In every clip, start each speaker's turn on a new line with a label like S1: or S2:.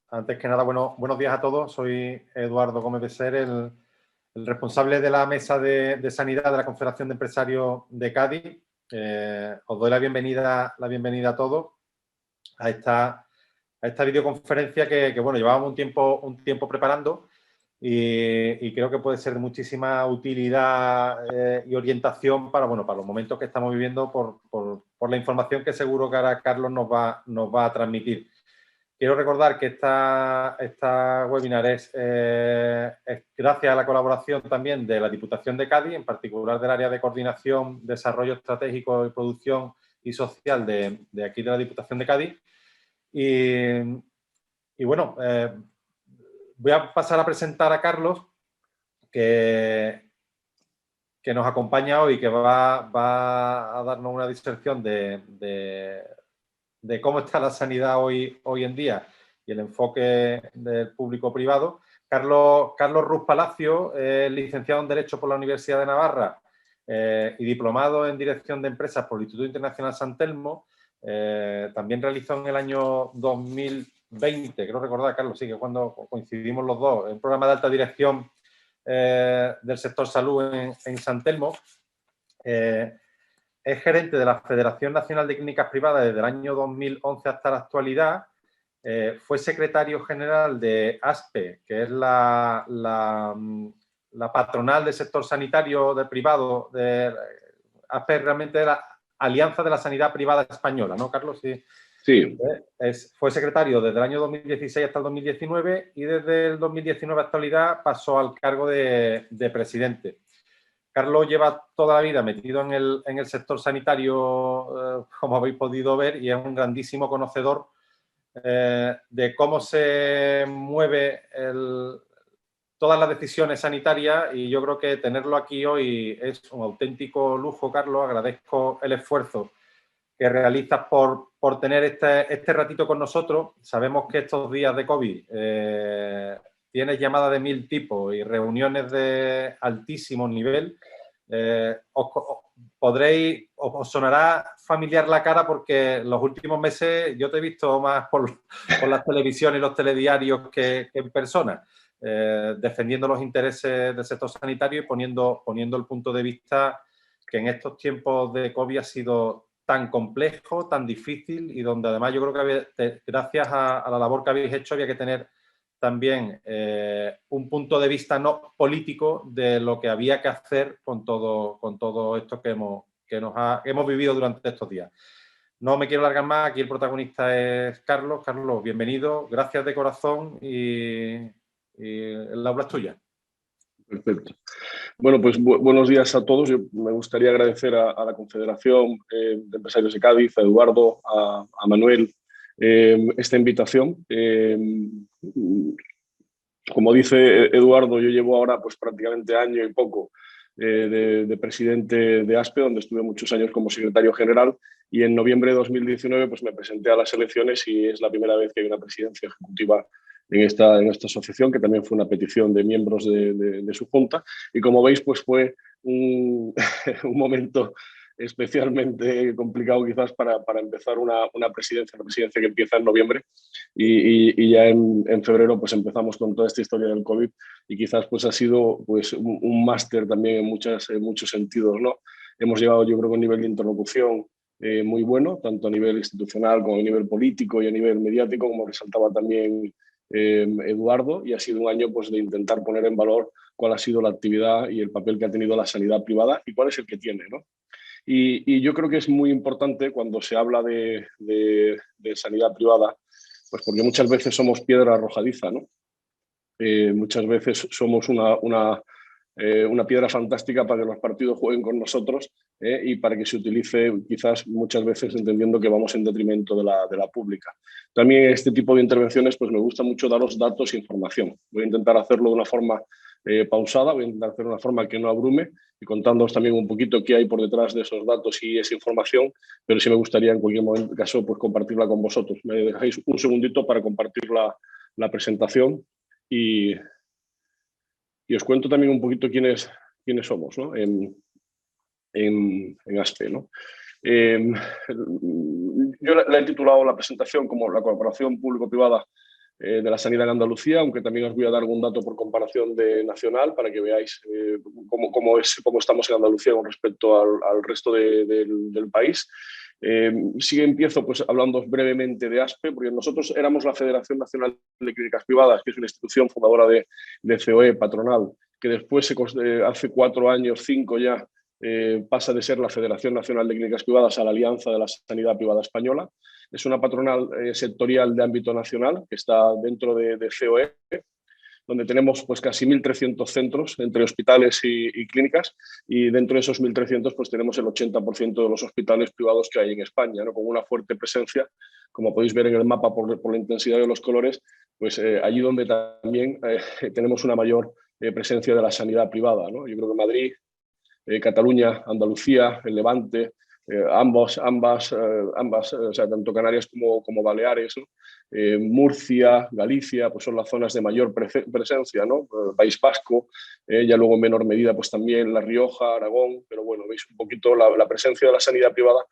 S1: Antes que nada, buenos días a todos. Soy Eduardo Gómez Becer, el responsable de la Mesa de Sanidad de la Confederación de Empresarios de Cádiz. Os doy la bienvenida a todos a esta videoconferencia que bueno, llevábamos un tiempo preparando y creo que puede ser de muchísima utilidad y orientación para los momentos que estamos viviendo por la información que seguro que ahora Carlos nos va a transmitir. Quiero recordar que esta webinar es gracias a la colaboración también de la Diputación de Cádiz, en particular del área de coordinación, desarrollo estratégico y producción y social de aquí de la Diputación de Cádiz. Y bueno, voy a pasar a presentar a Carlos, que nos acompaña hoy, que va a darnos una diserción de cómo está la sanidad hoy en día y el enfoque del público-privado. Carlos Ruz Palacio es licenciado en Derecho por la Universidad de Navarra y diplomado en Dirección de Empresas por el Instituto Internacional San Telmo. También realizó en el año 2020, creo recordar, Carlos, sí, que cuando coincidimos los dos, un programa de alta dirección del sector salud en San Telmo. Es gerente de la Federación Nacional de Clínicas Privadas desde el año 2011 hasta la actualidad. Fue secretario general de ASPE, que es la patronal del sector sanitario del privado. ASPE realmente es la Alianza de la Sanidad Privada Española, ¿no, Carlos? Sí.
S2: Sí.
S1: Fue secretario desde el año 2016 hasta el 2019 y desde el 2019 a la actualidad pasó al cargo de presidente. Carlos lleva toda la vida metido en el sector sanitario, como habéis podido ver, y es un grandísimo conocedor de cómo se mueve todas las decisiones sanitarias, y yo creo que tenerlo aquí hoy es un auténtico lujo, Carlos. Agradezco el esfuerzo que realizas por tener este ratito con nosotros. Sabemos que estos días de COVID tienes llamadas de 1000 tipos y reuniones de altísimo nivel. Os sonará familiar la cara porque los últimos meses yo te he visto más por las televisiones y los telediarios que en persona, defendiendo los intereses del sector sanitario y poniendo el punto de vista que en estos tiempos de COVID ha sido tan complejo, tan difícil, y donde además yo creo que gracias a la labor que habéis hecho había que tener también un punto de vista no político de lo que había que hacer con todo esto que hemos vivido durante estos días. No me quiero alargar más, aquí el protagonista es Carlos. Carlos, bienvenido, gracias de corazón y el aula es tuya.
S2: Perfecto. Bueno, pues buenos días a todos. Yo me gustaría agradecer a la Confederación de Empresarios de Cádiz, a Eduardo, a Manuel, esta invitación. Como dice Eduardo, yo llevo ahora pues prácticamente año y poco de presidente de ASPE, donde estuve muchos años como secretario general, y en noviembre de 2019 pues me presenté a las elecciones y es la primera vez que hay una presidencia ejecutiva en esta asociación, que también fue una petición de miembros de su junta, y como veis pues fue un momento especialmente complicado quizás para empezar una presidencia que empieza en noviembre, y ya en febrero pues empezamos con toda esta historia del COVID, y quizás pues ha sido pues un máster también en muchos sentidos, ¿no? Hemos llevado, yo creo, un nivel de interlocución muy bueno, tanto a nivel institucional como a nivel político y a nivel mediático, como resaltaba también Eduardo, y ha sido un año pues de intentar poner en valor cuál ha sido la actividad y el papel que ha tenido la sanidad privada y cuál es el que tiene, ¿no? Y yo creo que es muy importante cuando se habla de sanidad privada, pues porque muchas veces somos piedra arrojadiza, ¿no? Muchas veces somos una piedra fantástica para que los partidos jueguen con nosotros y para que se utilice quizás muchas veces entendiendo que vamos en detrimento de la pública. También en este tipo de intervenciones pues me gusta mucho daros datos e información. Voy a intentar hacerlo de una forma pausada, voy a intentar hacerlo de una forma que no abrume y contándoos también un poquito qué hay por detrás de esos datos y esa información, pero sí me gustaría en cualquier caso pues compartirla con vosotros. Me dejáis un segundito para compartir la presentación y os cuento también un poquito quiénes somos, ¿no? en ASPE, ¿no? Yo la he titulado la presentación como la colaboración público-privada de la sanidad en Andalucía, aunque también os voy a dar algún dato por comparación nacional para que veáis cómo estamos en Andalucía con respecto al resto del país. Sí empiezo pues, hablando brevemente de ASPE, porque nosotros éramos la Federación Nacional de Clínicas Privadas, que es una institución fundadora de COE, patronal, que después, hace 4 años, 5 ya, pasa de ser la Federación Nacional de Clínicas Privadas a la Alianza de la Sanidad Privada Española. Es una patronal sectorial de ámbito nacional que está dentro de COE, donde tenemos pues, casi 1.300 centros entre hospitales y clínicas, y dentro de esos 1.300 pues, tenemos el 80% de los hospitales privados que hay en España, ¿no? Con una fuerte presencia, como podéis ver en el mapa por la intensidad de los colores, pues allí donde también tenemos una mayor presencia de la sanidad privada, ¿no? Yo creo que Madrid, Cataluña, Andalucía, el Levante, ambas, o sea, tanto Canarias como Baleares, ¿no? Murcia, Galicia, pues son las zonas de mayor presencia, ¿no? País Vasco, ya luego en menor medida pues también La Rioja, Aragón, pero bueno, veis un poquito la presencia de la sanidad privada,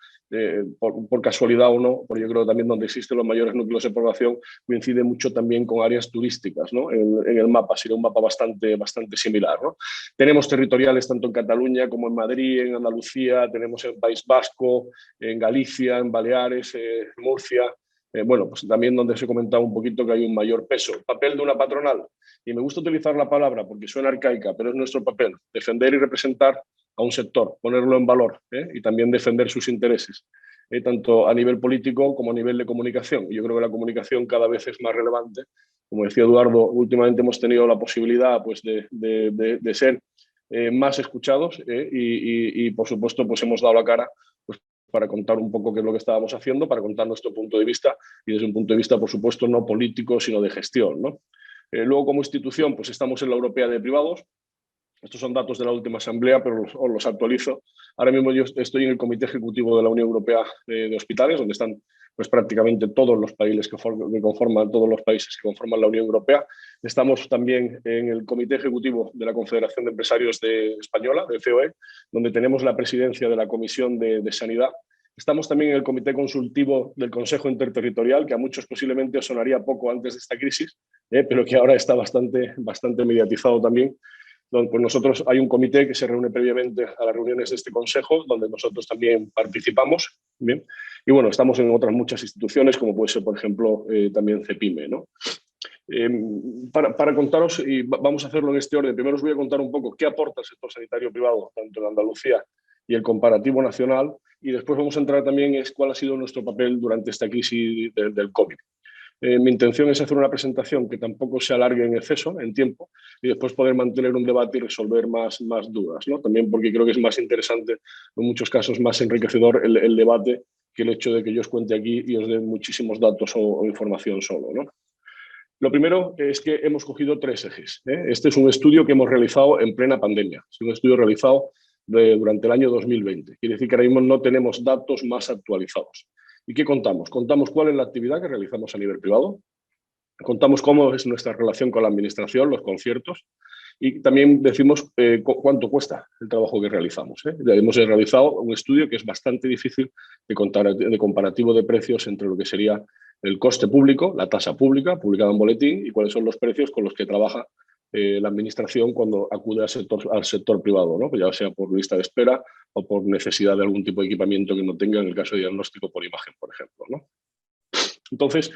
S2: por casualidad o no, porque yo creo también donde existen los mayores núcleos de población coincide mucho también con áreas turísticas, ¿no? En el mapa, sería un mapa bastante similar, ¿no? Tenemos territoriales tanto en Cataluña como en Madrid, en Andalucía, tenemos en País Vasco, en Galicia, en Baleares, Murcia. Bueno, pues también donde se comentaba un poquito que hay un mayor peso. Papel de una patronal, y me gusta utilizar la palabra porque suena arcaica, pero es nuestro papel, defender y representar a un sector, ponerlo en valor, y también defender sus intereses, tanto a nivel político como a nivel de comunicación. Yo creo que la comunicación cada vez es más relevante. Como decía Eduardo, últimamente hemos tenido la posibilidad pues, de ser más escuchados, y por supuesto pues hemos dado la cara pues, para contar un poco qué es lo que estábamos haciendo, para contar nuestro punto de vista, y desde un punto de vista, por supuesto, no político, sino de gestión, ¿no? Luego, como institución, pues estamos en la Europea de Privados. Estos son datos de la última asamblea, pero os los actualizo. Ahora mismo yo estoy en el Comité Ejecutivo de la Unión Europea de Hospitales, donde están pues, prácticamente todos los países que conforman la Unión Europea. Estamos también en el Comité Ejecutivo de la Confederación de Empresarios Española, de COE, donde tenemos la presidencia de la Comisión de Sanidad. Estamos también en el Comité Consultivo del Consejo Interterritorial, que a muchos posiblemente os sonaría poco antes de esta crisis, pero que ahora está bastante mediatizado también. Pues nosotros hay un comité que se reúne previamente a las reuniones de este consejo, donde nosotros también participamos. Bien. Y bueno, estamos en otras muchas instituciones, como puede ser, por ejemplo, también CEPIME, ¿no? Para contaros, y vamos a hacerlo en este orden, primero os voy a contar un poco qué aporta el sector sanitario privado, tanto en Andalucía y el comparativo nacional, y después vamos a entrar también en cuál ha sido nuestro papel durante esta crisis del COVID. Mi intención es hacer una presentación que tampoco se alargue en exceso, en tiempo, y después poder mantener un debate y resolver más dudas, ¿no? También porque creo que es más interesante, en muchos casos más enriquecedor el debate que el hecho de que yo os cuente aquí y os dé muchísimos datos o información solo, ¿no? Lo primero es que hemos cogido 3 ejes. Este es un estudio que hemos realizado en plena pandemia. Es un estudio realizado durante el año 2020. Quiere decir que ahora mismo no tenemos datos más actualizados. ¿Y qué contamos? Contamos cuál es la actividad que realizamos a nivel privado, contamos cómo es nuestra relación con la administración, los conciertos, y también decimos cuánto cuesta el trabajo que realizamos. Hemos realizado un estudio que es bastante difícil de comparativo de precios entre lo que sería el coste público, la tasa pública, publicada en boletín, y cuáles son los precios con los que trabaja la administración cuando acude al sector privado, ¿no? Pues ya sea por lista de espera o por necesidad de algún tipo de equipamiento que no tenga, en el caso de diagnóstico por imagen, por ejemplo, ¿no? Entonces,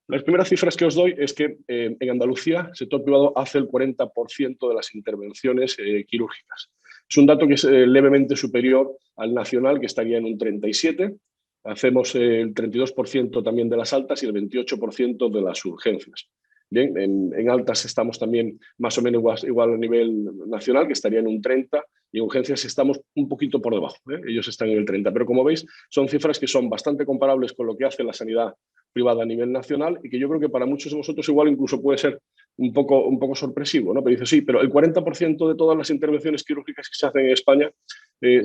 S2: las primeras cifras que os doy es que en Andalucía el sector privado hace el 40% de las intervenciones quirúrgicas. Es un dato que es levemente superior al nacional, que estaría en un 37%. Hacemos el 32% también de las altas y el 28% de las urgencias. Bien, en altas estamos también más o menos igual a nivel nacional, que estaría en un 30%, y en urgencias estamos un poquito por debajo. Ellos están en el 30%. Pero como veis, son cifras que son bastante comparables con lo que hace la sanidad privada a nivel nacional, y que yo creo que para muchos de vosotros igual incluso puede ser un poco sorpresivo, ¿no? Pero dice, sí, pero el 40% de todas las intervenciones quirúrgicas que se hacen en España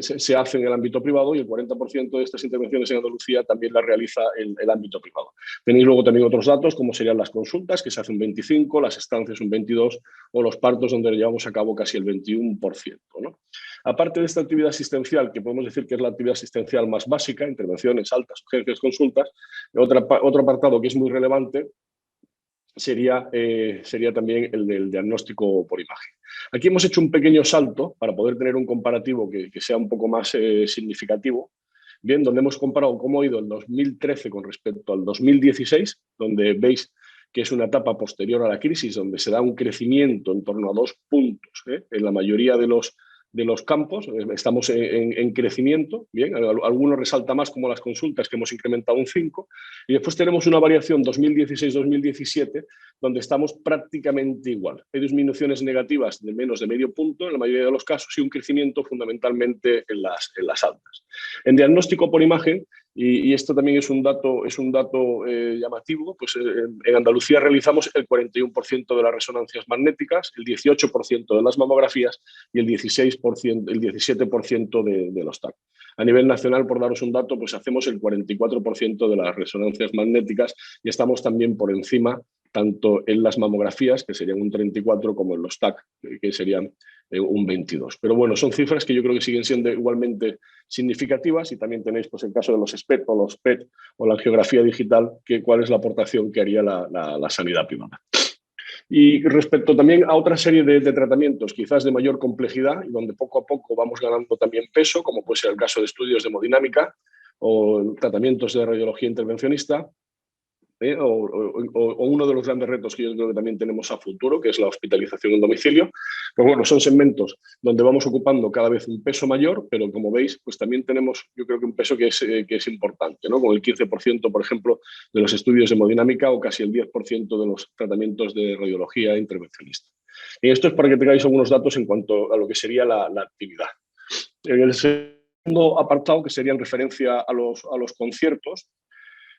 S2: se hace en el ámbito privado, y el 40% de estas intervenciones en Andalucía también las realiza el ámbito privado. Tenéis luego también otros datos, como serían las consultas, que se hacen un 25%, las estancias un 22%, o los partos, donde llevamos a cabo casi el 21%, ¿no? Aparte de esta actividad asistencial, que podemos decir que es la actividad asistencial más básica, intervenciones, altas, urgencias, consultas, otro apartado que es muy relevante sería también el del diagnóstico por imagen. Aquí hemos hecho un pequeño salto para poder tener un comparativo que sea un poco más significativo, bien, donde hemos comparado cómo ha ido el 2013 con respecto al 2016, donde veis que es una etapa posterior a la crisis, donde se da un crecimiento en torno a 2 puntos en la mayoría de los campos. Estamos en crecimiento, bien, algunos resalta más como las consultas, que hemos incrementado un 5, y después tenemos una variación 2016-2017, donde estamos prácticamente igual. Hay disminuciones negativas de menos de medio punto en la mayoría de los casos y un crecimiento fundamentalmente en las altas. En diagnóstico por imagen, y esto también es un dato llamativo, pues en Andalucía realizamos el 41% de las resonancias magnéticas, el 18% de las mamografías y el 17% de los TAC. A nivel nacional, por daros un dato, pues hacemos el 44% de las resonancias magnéticas y estamos también por encima tanto en las mamografías, que serían un 34%, como en los TAC, que serían un 22%. Pero bueno, son cifras que yo creo que siguen siendo igualmente significativas, y también tenéis pues el caso de los SPECT o los PET o la angiografía digital, que cuál es la aportación que haría la sanidad privada. Y respecto también a otra serie de tratamientos, quizás de mayor complejidad, y donde poco a poco vamos ganando también peso, como puede ser el caso de estudios de hemodinámica o tratamientos de radiología intervencionista, o uno de los grandes retos que yo creo que también tenemos a futuro, que es la hospitalización en domicilio. Pues bueno, son segmentos donde vamos ocupando cada vez un peso mayor, pero como veis, pues también tenemos, yo creo que un peso que es importante, ¿no? Con el 15%, por ejemplo, de los estudios de hemodinámica, o casi el 10% de los tratamientos de radiología intervencionista. Y esto es para que tengáis algunos datos en cuanto a lo que sería la actividad. En el segundo apartado, que sería en referencia a los conciertos,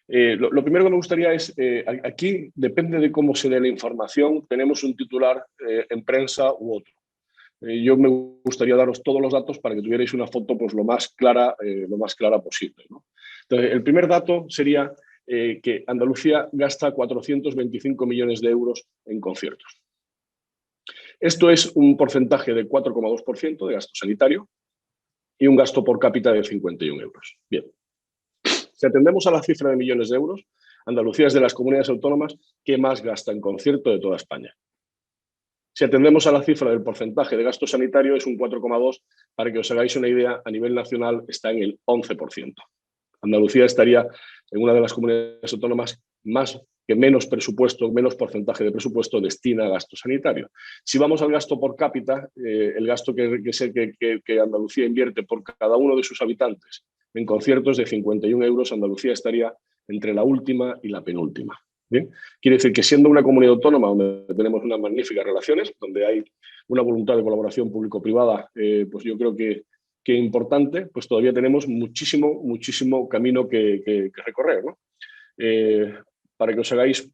S2: lo primero que me gustaría es, aquí depende de cómo se dé la información, tenemos un titular en prensa u otro. Yo me gustaría daros todos los datos para que tuvierais una foto pues, lo más clara posible, ¿no? Entonces, el primer dato sería que Andalucía gasta 425 millones de euros en conciertos. Esto es un porcentaje de 4,2% de gasto sanitario y un gasto por cápita de 51 euros. Bien. Si atendemos a la cifra de millones de euros, Andalucía es de las comunidades autónomas que más gasta en concierto de toda España. Si atendemos a la cifra del porcentaje de gasto sanitario, es un 4,2%. Para que os hagáis una idea, a nivel nacional está en el 11%. Andalucía estaría en una de las comunidades autónomas que menos porcentaje de presupuesto destina a gasto sanitario. Si vamos al gasto por cápita, el gasto que Andalucía invierte por cada uno de sus habitantes en conciertos de 51 euros, Andalucía estaría entre la última y la penúltima. ¿Bien? Quiere decir que, siendo una comunidad autónoma donde tenemos unas magníficas relaciones, donde hay una voluntad de colaboración público-privada, pues yo creo que importante, pues todavía tenemos muchísimo camino que recorrer, ¿no? Para que os hagáis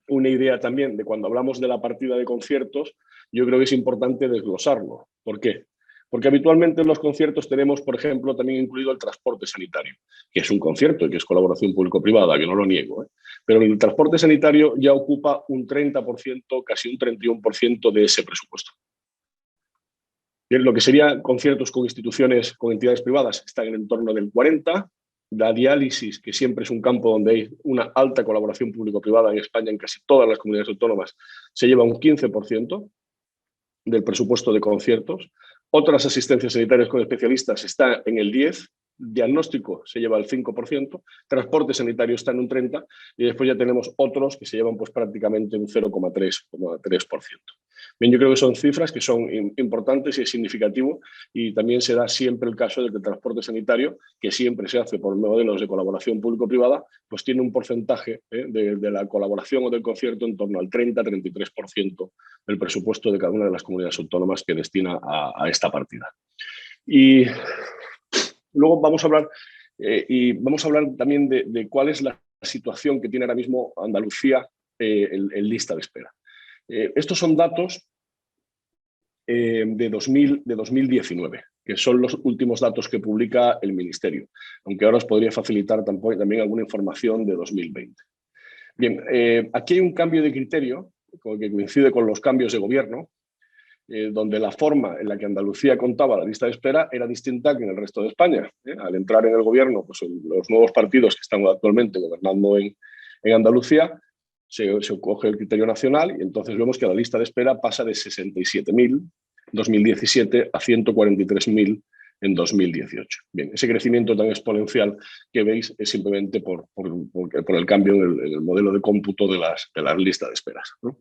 S2: una idea también de cuando hablamos de la partida de conciertos, yo creo que es importante desglosarlo. ¿Por qué? Porque habitualmente en los conciertos tenemos, por ejemplo, también incluido el transporte sanitario, que es un concierto y que es colaboración público-privada, que no lo niego, pero el transporte sanitario ya ocupa un 30%, casi un 31% de ese presupuesto. Bien, lo que serían conciertos con instituciones, con entidades privadas, están en el entorno del 40%. La diálisis, que siempre es un campo donde hay una alta colaboración público-privada en España, en casi todas las comunidades autónomas, se lleva un 15% del presupuesto de conciertos. Otras asistencias sanitarias con especialistas está en el 10%, diagnóstico se lleva el 5%, transporte sanitario está en un 30%, y después ya tenemos otros que se llevan pues prácticamente un 0,3%. Bien, yo creo que son cifras que son importantes y es significativo, y también se da siempre el caso de que el transporte sanitario, que siempre se hace por modelos de colaboración público-privada, pues tiene un porcentaje de la colaboración o del concierto en torno al 30-33% del presupuesto de cada una de las comunidades autónomas que destina a esta partida. Y luego vamos a hablar también de cuál es la situación que tiene ahora mismo Andalucía en lista de espera. Estos son datos de 2019, que son los últimos datos que publica el Ministerio, aunque ahora os podría facilitar también alguna información de 2020. Bien, aquí hay un cambio de criterio que coincide con los cambios de gobierno, donde la forma en la que Andalucía contaba la lista de espera era distinta que en el resto de España. Al entrar en el gobierno, pues los nuevos partidos que están actualmente gobernando en Andalucía, se coge el criterio nacional y entonces vemos que la lista de espera pasa de 67.000 en 2017 a 143.000 en 2018. Bien, ese crecimiento tan exponencial que veis es simplemente por el cambio en el modelo de cómputo de las listas de esperas, ¿no?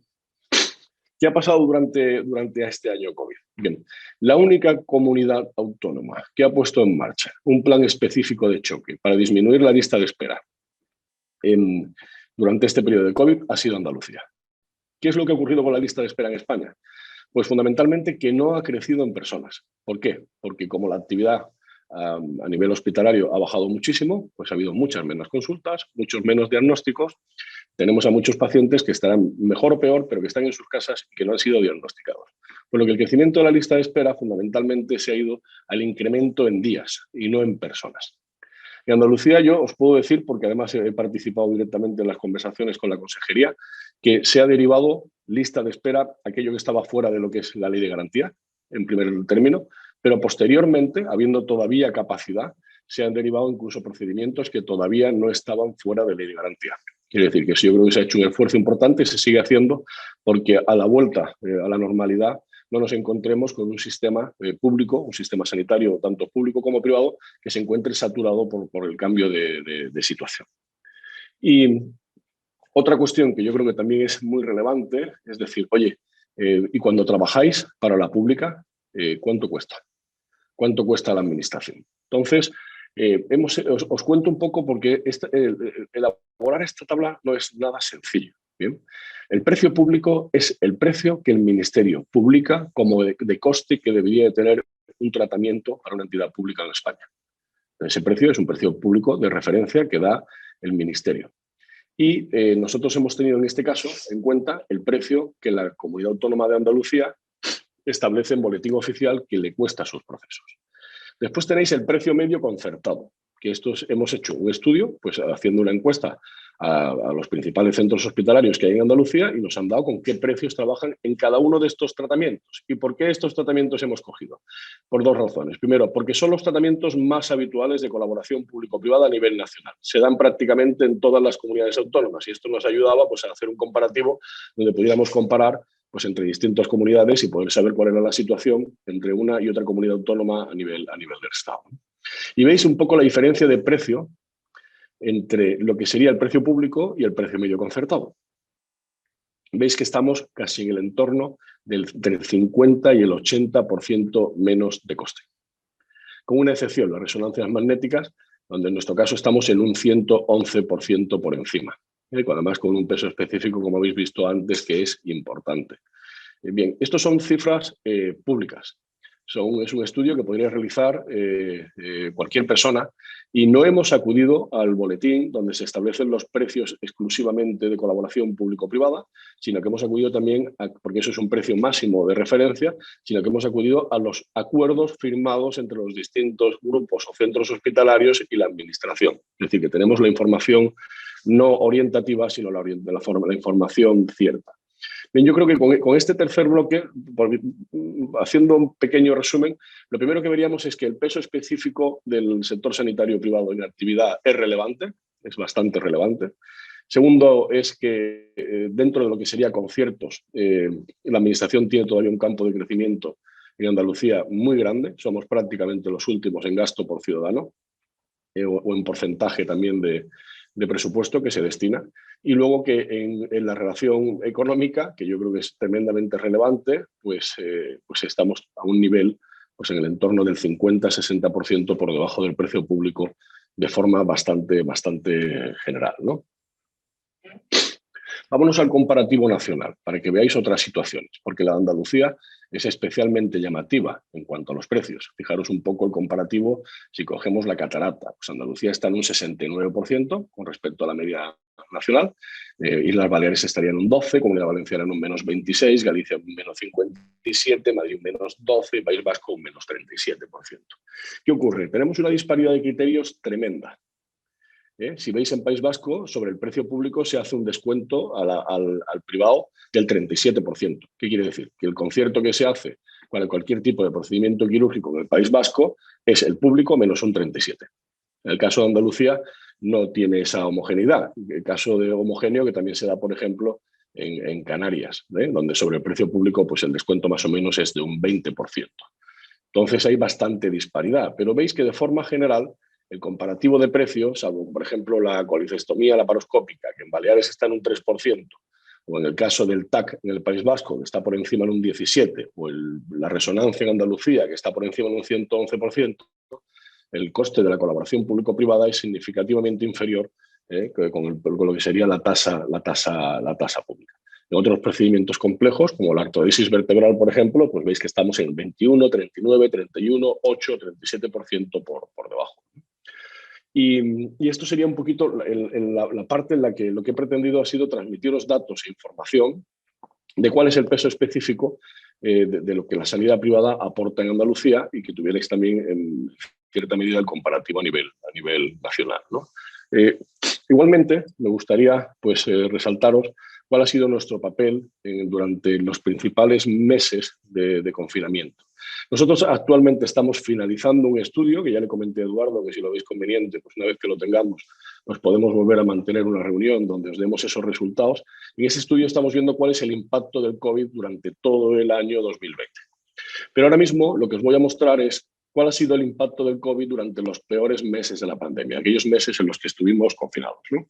S2: ¿Qué ha pasado durante este año COVID? Bien, la única comunidad autónoma que ha puesto en marcha un plan específico de choque para disminuir la lista de espera durante este periodo de COVID ha sido Andalucía. ¿Qué es lo que ha ocurrido con la lista de espera en España? Pues fundamentalmente que no ha crecido en personas. ¿Por qué? Porque como la actividad a nivel hospitalario ha bajado muchísimo, pues ha habido muchas menos consultas, muchos menos diagnósticos. Tenemos a muchos pacientes que estarán mejor o peor, pero que están en sus casas y que no han sido diagnosticados. Por lo que el crecimiento de la lista de espera fundamentalmente se ha ido al incremento en días y no en personas. En Andalucía yo os puedo decir, porque además he participado directamente en las conversaciones con la consejería, que se ha derivado lista de espera aquello que estaba fuera de lo que es la ley de garantía, en primer término, pero posteriormente, habiendo todavía capacidad, se han derivado incluso procedimientos que todavía no estaban fuera de ley de garantía. Quiere decir que yo creo que se ha hecho un esfuerzo importante y se sigue haciendo porque a la vuelta a la normalidad no nos encontremos con un sistema público, un sistema sanitario tanto público como privado, que se encuentre saturado por el cambio de situación. Y otra cuestión que yo creo que también es muy relevante es decir, oye, y cuando trabajáis para la pública, ¿cuánto cuesta? ¿Cuánto cuesta la administración? Entonces, os cuento un poco porque elaborar esta tabla no es nada sencillo. ¿Bien? El precio público es el precio que el Ministerio publica como de coste que debería de tener un tratamiento para una entidad pública en España. Ese precio es un precio público de referencia que da el Ministerio. Y nosotros hemos tenido en este caso en cuenta el precio que la Comunidad Autónoma de Andalucía establece en boletín oficial que le cuesta a sus procesos. Después tenéis el precio medio concertado, que hemos hecho un estudio, pues haciendo una encuesta a los principales centros hospitalarios que hay en Andalucía y nos han dado con qué precios trabajan en cada uno de estos tratamientos. ¿Y por qué estos tratamientos hemos cogido? Por dos razones. Primero, porque son los tratamientos más habituales de colaboración público-privada a nivel nacional. Se dan prácticamente en todas las comunidades autónomas y esto nos ayudaba pues, a hacer un comparativo donde pudiéramos comparar pues, entre distintas comunidades y poder saber cuál era la situación entre una y otra comunidad autónoma a nivel del Estado. Y veis un poco la diferencia de precio entre lo que sería el precio público y el precio medio concertado. Veis que estamos casi en el entorno del 50 y el 80% menos de coste. Con una excepción, las resonancias magnéticas, donde en nuestro caso estamos en un 111% por encima. Además con un peso específico, como habéis visto antes, que es importante. Bien, estos son cifras públicas. Es un estudio que podría realizar cualquier persona y no hemos acudido al boletín donde se establecen los precios exclusivamente de colaboración público-privada, sino que hemos acudido también, porque eso es un precio máximo de referencia, sino que hemos acudido a los acuerdos firmados entre los distintos grupos o centros hospitalarios y la administración. Es decir, que tenemos la información no orientativa, sino la información cierta. Bien, yo creo que con este tercer bloque, haciendo un pequeño resumen, lo primero que veríamos es que el peso específico del sector sanitario privado en actividad es relevante, es bastante relevante. Segundo es que dentro de lo que sería conciertos, la Administración tiene todavía un campo de crecimiento en Andalucía muy grande, somos prácticamente los últimos en gasto por ciudadano o en porcentaje también de presupuesto que se destina, y luego que en la relación económica, que yo creo que es tremendamente relevante, pues estamos a un nivel pues en el entorno del 50-60% por debajo del precio público de forma bastante general, ¿no? Vámonos al comparativo nacional, para que veáis otras situaciones, porque la de Andalucía es especialmente llamativa en cuanto a los precios. Fijaros un poco el comparativo si cogemos la catarata. Pues Andalucía está en un 69% con respecto a la media nacional, Islas Baleares estarían en un 12%, Comunidad Valenciana en un menos 26%, Galicia un menos 57%, Madrid un menos 12%, País Vasco un menos 37%. ¿Qué ocurre? Tenemos una disparidad de criterios tremenda. Si veis en País Vasco, sobre el precio público se hace un descuento al privado del 37%. ¿Qué quiere decir? Que el concierto que se hace para cualquier tipo de procedimiento quirúrgico en el País Vasco es el público menos un 37%. En el caso de Andalucía no tiene esa homogeneidad. El caso de homogéneo que también se da, por ejemplo, en Canarias, donde sobre el precio público pues el descuento más o menos es de un 20%. Entonces hay bastante disparidad, pero veis que de forma general el comparativo de precios, salvo por ejemplo la colicestomía laparoscópica, que en Baleares está en un 3%, o en el caso del TAC en el País Vasco, que está por encima en un 17%, o la resonancia en Andalucía, que está por encima en un 111%, el coste de la colaboración público-privada es significativamente inferior con lo que sería la tasa pública. En otros procedimientos complejos, como la artrodesis vertebral, por ejemplo, pues veis que estamos en 21, 39, 31, 8, 37% por debajo. Y esto sería un poquito la parte en la que lo que he pretendido ha sido transmitiros datos e información de cuál es el peso específico de lo que la sanidad privada aporta en Andalucía y que tuvierais también en cierta medida el comparativo a nivel nacional, ¿no? Igualmente, me gustaría pues, resaltaros cuál ha sido nuestro papel durante los principales meses de confinamiento. Nosotros actualmente estamos finalizando un estudio, que ya le comenté a Eduardo, que si lo veis conveniente, pues una vez que lo tengamos, nos podemos volver a mantener una reunión donde os demos esos resultados. En ese estudio estamos viendo cuál es el impacto del COVID durante todo el año 2020. Pero ahora mismo lo que os voy a mostrar es cuál ha sido el impacto del COVID durante los peores meses de la pandemia, aquellos meses en los que estuvimos confinados, ¿no?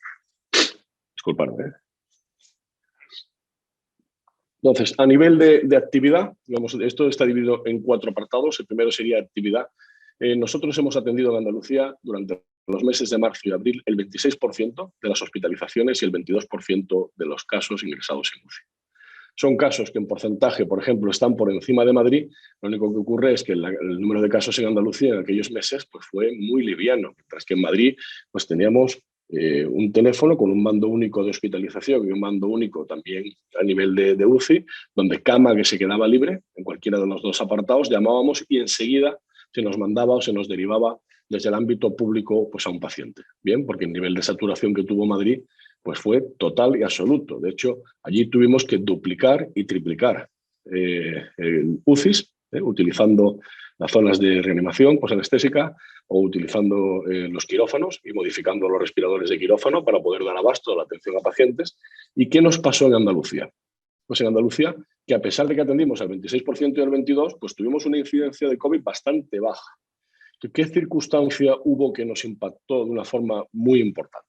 S2: Disculpadme. Entonces, a nivel de actividad, digamos, esto está dividido en 4 apartados. El primero sería actividad. Nosotros hemos atendido en Andalucía durante los meses de marzo y abril el 26% de las hospitalizaciones y el 22% de los casos ingresados en UCI. Son casos que en porcentaje, por ejemplo, están por encima de Madrid. Lo único que ocurre es que el número de casos en Andalucía en aquellos meses pues, fue muy liviano, mientras que en Madrid pues, teníamos un teléfono con un mando único de hospitalización y un mando único también a nivel de UCI, donde cama que se quedaba libre en cualquiera de los 2 apartados, llamábamos y enseguida se nos mandaba o se nos derivaba desde el ámbito público pues, a un paciente. Bien, porque el nivel de saturación que tuvo Madrid pues fue total y absoluto. De hecho, allí tuvimos que duplicar y triplicar UCIs, utilizando las zonas de reanimación posanestésica o utilizando los quirófanos y modificando los respiradores de quirófano para poder dar abasto a la atención a pacientes. ¿Y qué nos pasó en Andalucía? Pues en Andalucía, que a pesar de que atendimos al 26% y al 22%, pues tuvimos una incidencia de COVID bastante baja. ¿Qué circunstancia hubo que nos impactó de una forma muy importante?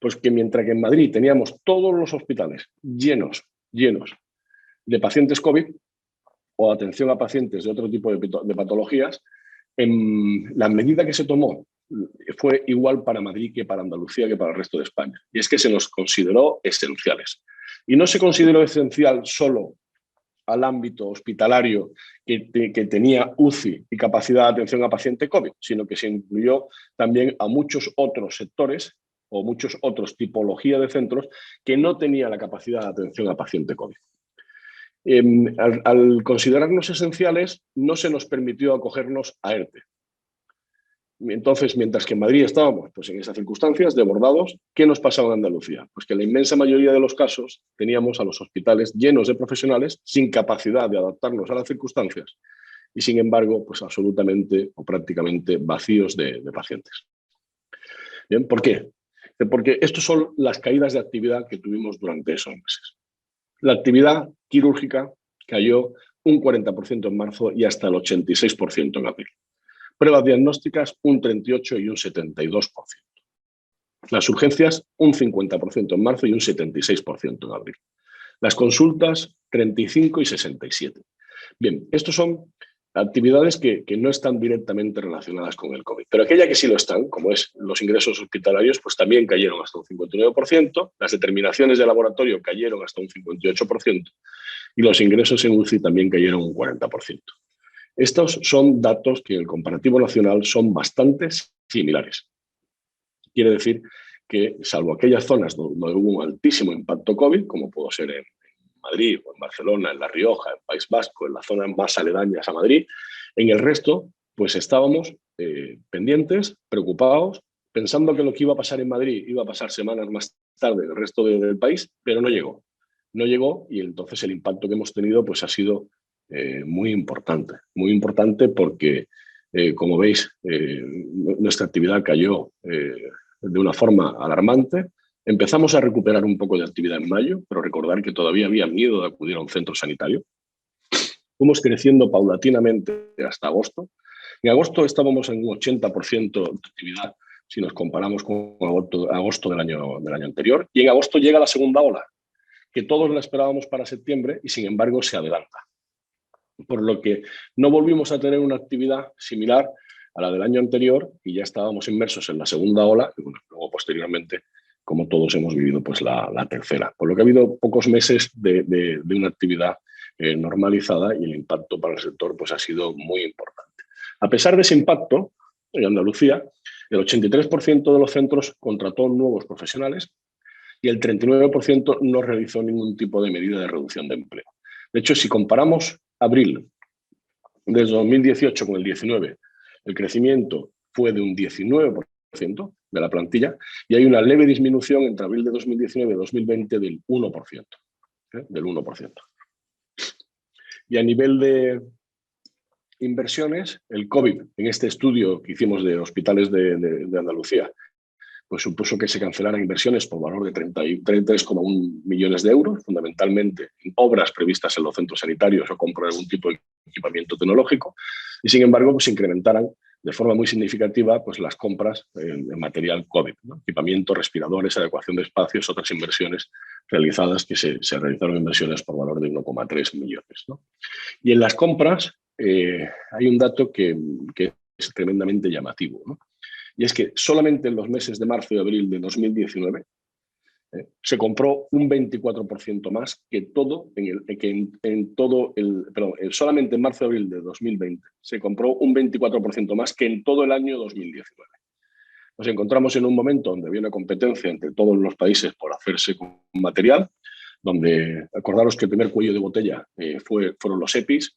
S2: Pues que mientras que en Madrid teníamos todos los hospitales llenos de pacientes COVID o atención a pacientes de otro tipo de patologías, la medida que se tomó fue igual para Madrid que para Andalucía que para el resto de España. Y es que se nos consideró esenciales. Y no se consideró esencial solo al ámbito hospitalario que tenía UCI y capacidad de atención a paciente COVID, sino que se incluyó también a muchos otros sectores o muchos otros tipologías de centros que no tenían la capacidad de atención a paciente COVID. Al considerarnos esenciales, no se nos permitió acogernos a ERTE. Entonces, mientras que en Madrid estábamos pues, en esas circunstancias, desbordados, ¿qué nos pasaba en Andalucía? Pues que en la inmensa mayoría de los casos teníamos a los hospitales llenos de profesionales sin capacidad de adaptarnos a las circunstancias y, sin embargo, pues absolutamente o prácticamente vacíos de pacientes. Bien, ¿por qué? Porque estas son las caídas de actividad que tuvimos durante esos meses. La actividad quirúrgica cayó un 40% en marzo y hasta el 86% en abril. Pruebas diagnósticas un 38% y un 72%. Las urgencias un 50% en marzo y un 76% en abril. Las consultas 35% y 67%. Bien, estos son actividades que no están directamente relacionadas con el COVID, pero aquella que sí lo están, como es los ingresos hospitalarios, pues también cayeron hasta un 59%, las determinaciones de laboratorio cayeron hasta un 58% y los ingresos en UCI también cayeron un 40%. Estos son datos que en el comparativo nacional son bastante similares. Quiere decir que, salvo aquellas zonas donde hubo un altísimo impacto COVID, como pudo ser en Madrid, o en Barcelona, en La Rioja, en País Vasco, en las zonas más aledañas a Madrid, en el resto, pues estábamos pendientes, preocupados, pensando que lo que iba a pasar en Madrid iba a pasar semanas más tarde en el resto del país, pero no llegó. No llegó y entonces el impacto que hemos tenido pues, ha sido muy importante porque, como veis, nuestra actividad cayó de una forma alarmante. Empezamos a recuperar un poco de actividad en mayo, pero recordar que todavía había miedo de acudir a un centro sanitario. Fuimos creciendo paulatinamente hasta agosto. En agosto estábamos en un 80% de actividad si nos comparamos con agosto del año anterior. Y en agosto llega la segunda ola, que todos la esperábamos para septiembre y sin embargo se adelanta. Por lo que no volvimos a tener una actividad similar a la del año anterior y ya estábamos inmersos en la segunda ola y bueno, luego posteriormente, como todos hemos vivido, pues la tercera. Por lo que ha habido pocos meses de una actividad normalizada y el impacto para el sector pues, ha sido muy importante. A pesar de ese impacto, en Andalucía, el 83% de los centros contrató nuevos profesionales y el 39% no realizó ningún tipo de medida de reducción de empleo. De hecho, si comparamos abril desde 2018 con el 19, el crecimiento fue de un 19% de la plantilla y hay una leve disminución entre abril de 2019 y 2020 del 1%. Del 1%. Y a nivel de inversiones, el COVID, en este estudio que hicimos de hospitales de Andalucía, pues supuso que se cancelaran inversiones por valor de 33,1 millones de euros, fundamentalmente en obras previstas en los centros sanitarios o compra de algún tipo de equipamiento tecnológico, y sin embargo pues, se incrementaran de forma muy significativa pues, las compras en material COVID, ¿no? Equipamiento, respiradores, adecuación de espacios, otras inversiones realizadas que se realizaron inversiones por valor de 1,3 millones, ¿no? Y en las compras hay un dato que es tremendamente llamativo, ¿no? Y es que solamente en los meses de marzo y abril de 2019 se compró un 24% más que todo solamente en marzo y abril de 2020 se compró un 24% más que en todo el año 2019. Nos encontramos en un momento donde había una competencia entre todos los países por hacerse con material, donde, acordaros que el primer cuello de botella fueron los EPIs,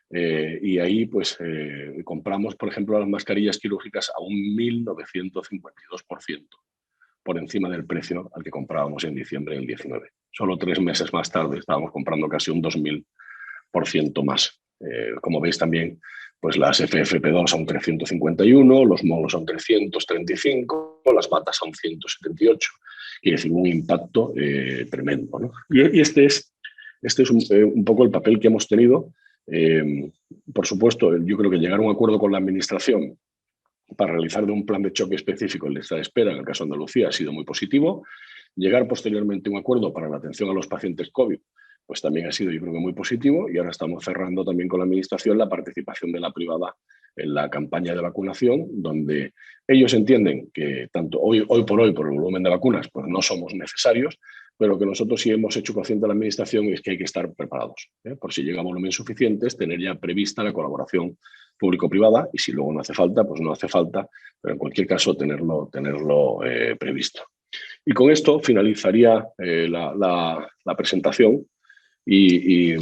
S2: y ahí pues compramos, por ejemplo, las mascarillas quirúrgicas a un 1.952% por encima del precio al que comprábamos en diciembre del 19. Solo 3 meses más tarde estábamos comprando casi un 2.000% más. Como veis también, pues las FFP2 a un 351, los monos a un 335, las batas a un 178. Quiere decir, un impacto tremendo, ¿no? Y este es un poco el papel que hemos tenido. Por supuesto, yo creo que llegar a un acuerdo con la Administración para realizar un plan de choque específico en lista de espera, en el caso de Andalucía, ha sido muy positivo. Llegar posteriormente a un acuerdo para la atención a los pacientes COVID, pues también ha sido, yo creo que muy positivo. Y ahora estamos cerrando también con la Administración la participación de la privada en la campaña de vacunación, donde ellos entienden que tanto hoy por hoy, por el volumen de vacunas, pues no somos necesarios, pero que nosotros sí hemos hecho consciente a la Administración es que hay que estar preparados. Por si llega a volumen suficientes, tener ya prevista la colaboración público-privada y si luego no hace falta, pues no hace falta, pero en cualquier caso tenerlo previsto. Y con esto finalizaría la presentación y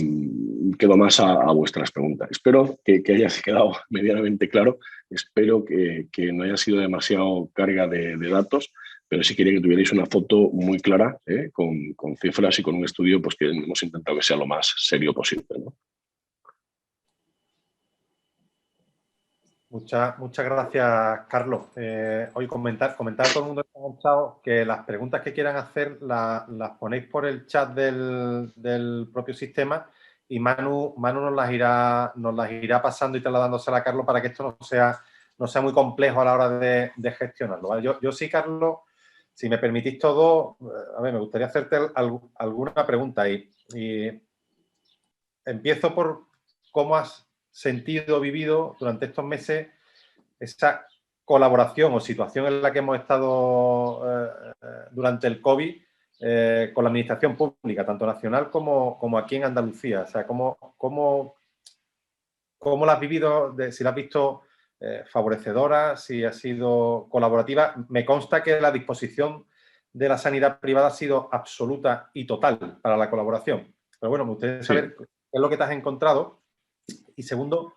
S2: quedo más a vuestras preguntas. Espero que haya quedado medianamente claro, espero que no haya sido demasiado carga de datos, pero sí quería que tuvierais una foto muy clara, con cifras y con un estudio pues, que hemos intentado que sea lo más serio posible, ¿no?
S1: Muchas gracias, Carlos. Hoy comentar a todo el mundo que ha enganchado que las preguntas que quieran hacer las ponéis por el chat del propio sistema y Manu nos las irá pasando y trasladándose a Carlos para que esto no sea muy complejo a la hora de gestionarlo, ¿vale? Yo sí, Carlos, si me permitís todo, a ver, me gustaría hacerte alguna pregunta y empiezo por cómo has sentido, vivido durante estos meses esa colaboración o situación en la que hemos estado durante el COVID con la administración pública, tanto nacional como aquí en Andalucía. O sea, ¿cómo la has vivido? Si la has visto favorecedora, si ha sido colaborativa. Me consta que la disposición de la sanidad privada ha sido absoluta y total para la colaboración. Pero bueno, me gustaría saber qué es lo que te has encontrado. Y segundo,